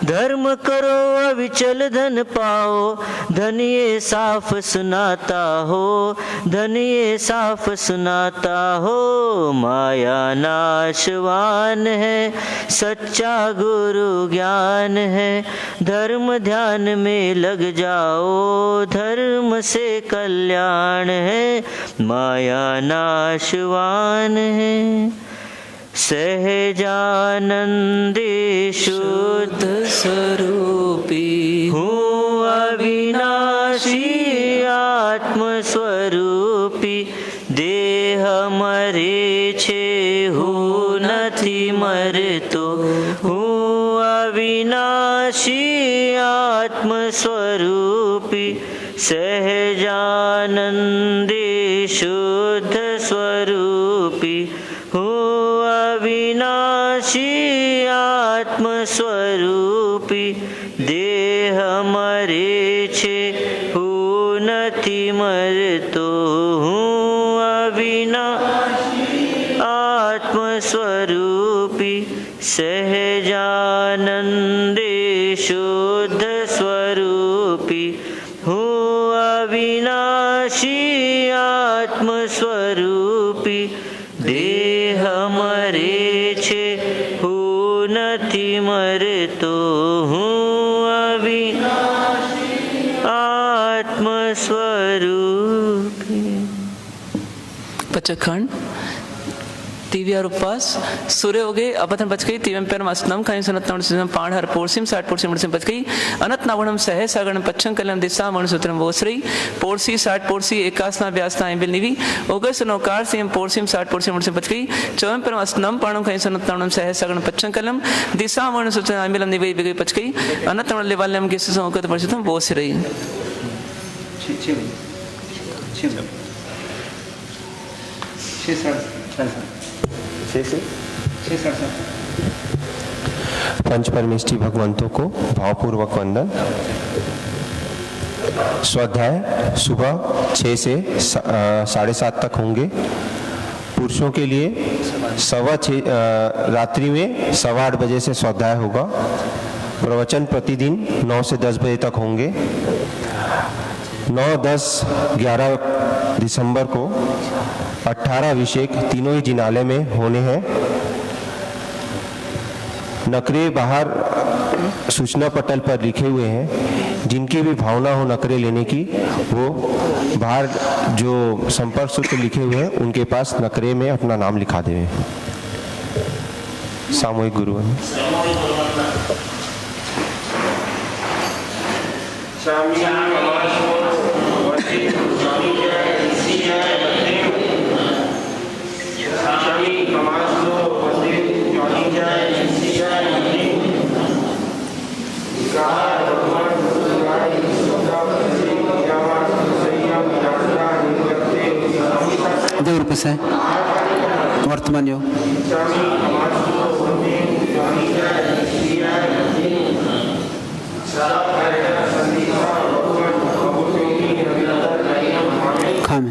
धर्म करो अविचल धन पाओ, धन ये साफ सुनाता हो, धन ये साफ सुनाता हो। माया नाशवान है, सच्चा गुरु ज्ञान है, धर्म ध्यान में लग जाओ, धर्म से कल्याण है। माया नाशवान है। सहजानंदे शुद्ध स्वरूपी हूँ, अविनाशी आत्म स्वरूपी। देह मरे छे हूँ नथी मरतो, हूँ अविनाशी आत्म स्वरूपी। सहजानंदे शुद्ध स्वरूपी हूँ, अविनाशी आत्म स्वरूपी। देह मरे छे हूँ नथी मरतो, हूँ अविनाशी आत्म स्वरूपी। सहजानंदे शुद्ध स्वरूपी हूँ, अविनाशी आत्म स्वरूपी। देह मरे छे हूँ नथी मरतो, हूँ अविनाशी आत्म स्वरूपी। पचखंड तीव्यार उपवास सूर्य हो गए अपथन बच गई तीव्यम पैर मस्तनम खाई सनत नवण सिजम पाण हर पोरसिम साठ पोरसिम मुड़सिम बच गई अनत नावणम सह सागणम पच्छं कलम दिशा मण सूत्रम वोसरी पोरसी साठ पोरसी एकासना व्यासना एम्बिल निवि ओगस नौकार सिम पोरसिम साठ पोरसिम मुड़सिम बच गई चौम पैर मस्तनम पाणम खाई सनत नवणम सह सागणम पच्छं कलम दिशा मण सूत्रम एम्बिलम निवि बिगई पच गई अनत नवण लेवालम के सुसंकत परिषदम वोसरी पंच परमेष्ठी भगवंतों को भावपूर्वक वंदन। स्वाध्याय सुबह 6 से 7:30 तक होंगे। पुरुषों के लिए रात्रि में 8:15 बजे से स्वाध्याय होगा। प्रवचन प्रतिदिन 9 से 10 बजे तक होंगे। 9, 10, 11 दिसंबर को 18 अभिषेक तीनों ही जिनालय में होने हैं। नकरे बाहर सूचना पटल पर लिखे हुए हैं। जिनकी भी भावना हो नकरे लेने की, वो बाहर जो संपर्क सूत्र लिखे हुए हैं उनके पास नकरे में अपना नाम लिखा दें। सामूहिक गुरुवन। देव रूप से वर्तमान योग खामे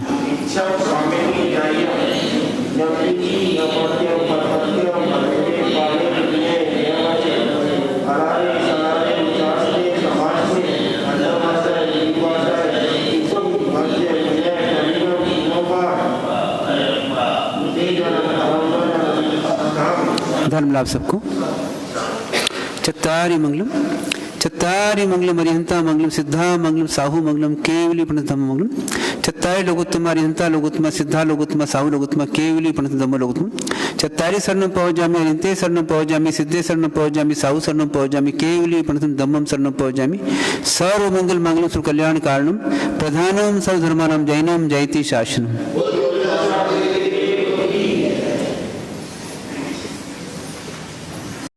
धर्म लाभ सबको। चत्तारि मंगलम अरिहंता मंगलम सिद्धा मंगलम साहू मंगलम केवली प्रणतम मंगलम। चत्तारि लोकोत्तम अरिहंता लोकोत्तम सिद्धा लोकोत्तम साहू लोकोत्तम केवली प्रणतम लोकोत्तम। चत्तारि शरणं पवजामि अरिहंते शरणं पवजामि सिद्धे शरणं पवजामि साहू शरणं पवजामि केवली प्रणतम धम्मं शरणं पवजामि। सर्व मंगल मंगलम सुकल्याण कारणम प्रधानम सर्वधर्मानां जैनम जयति शासनम।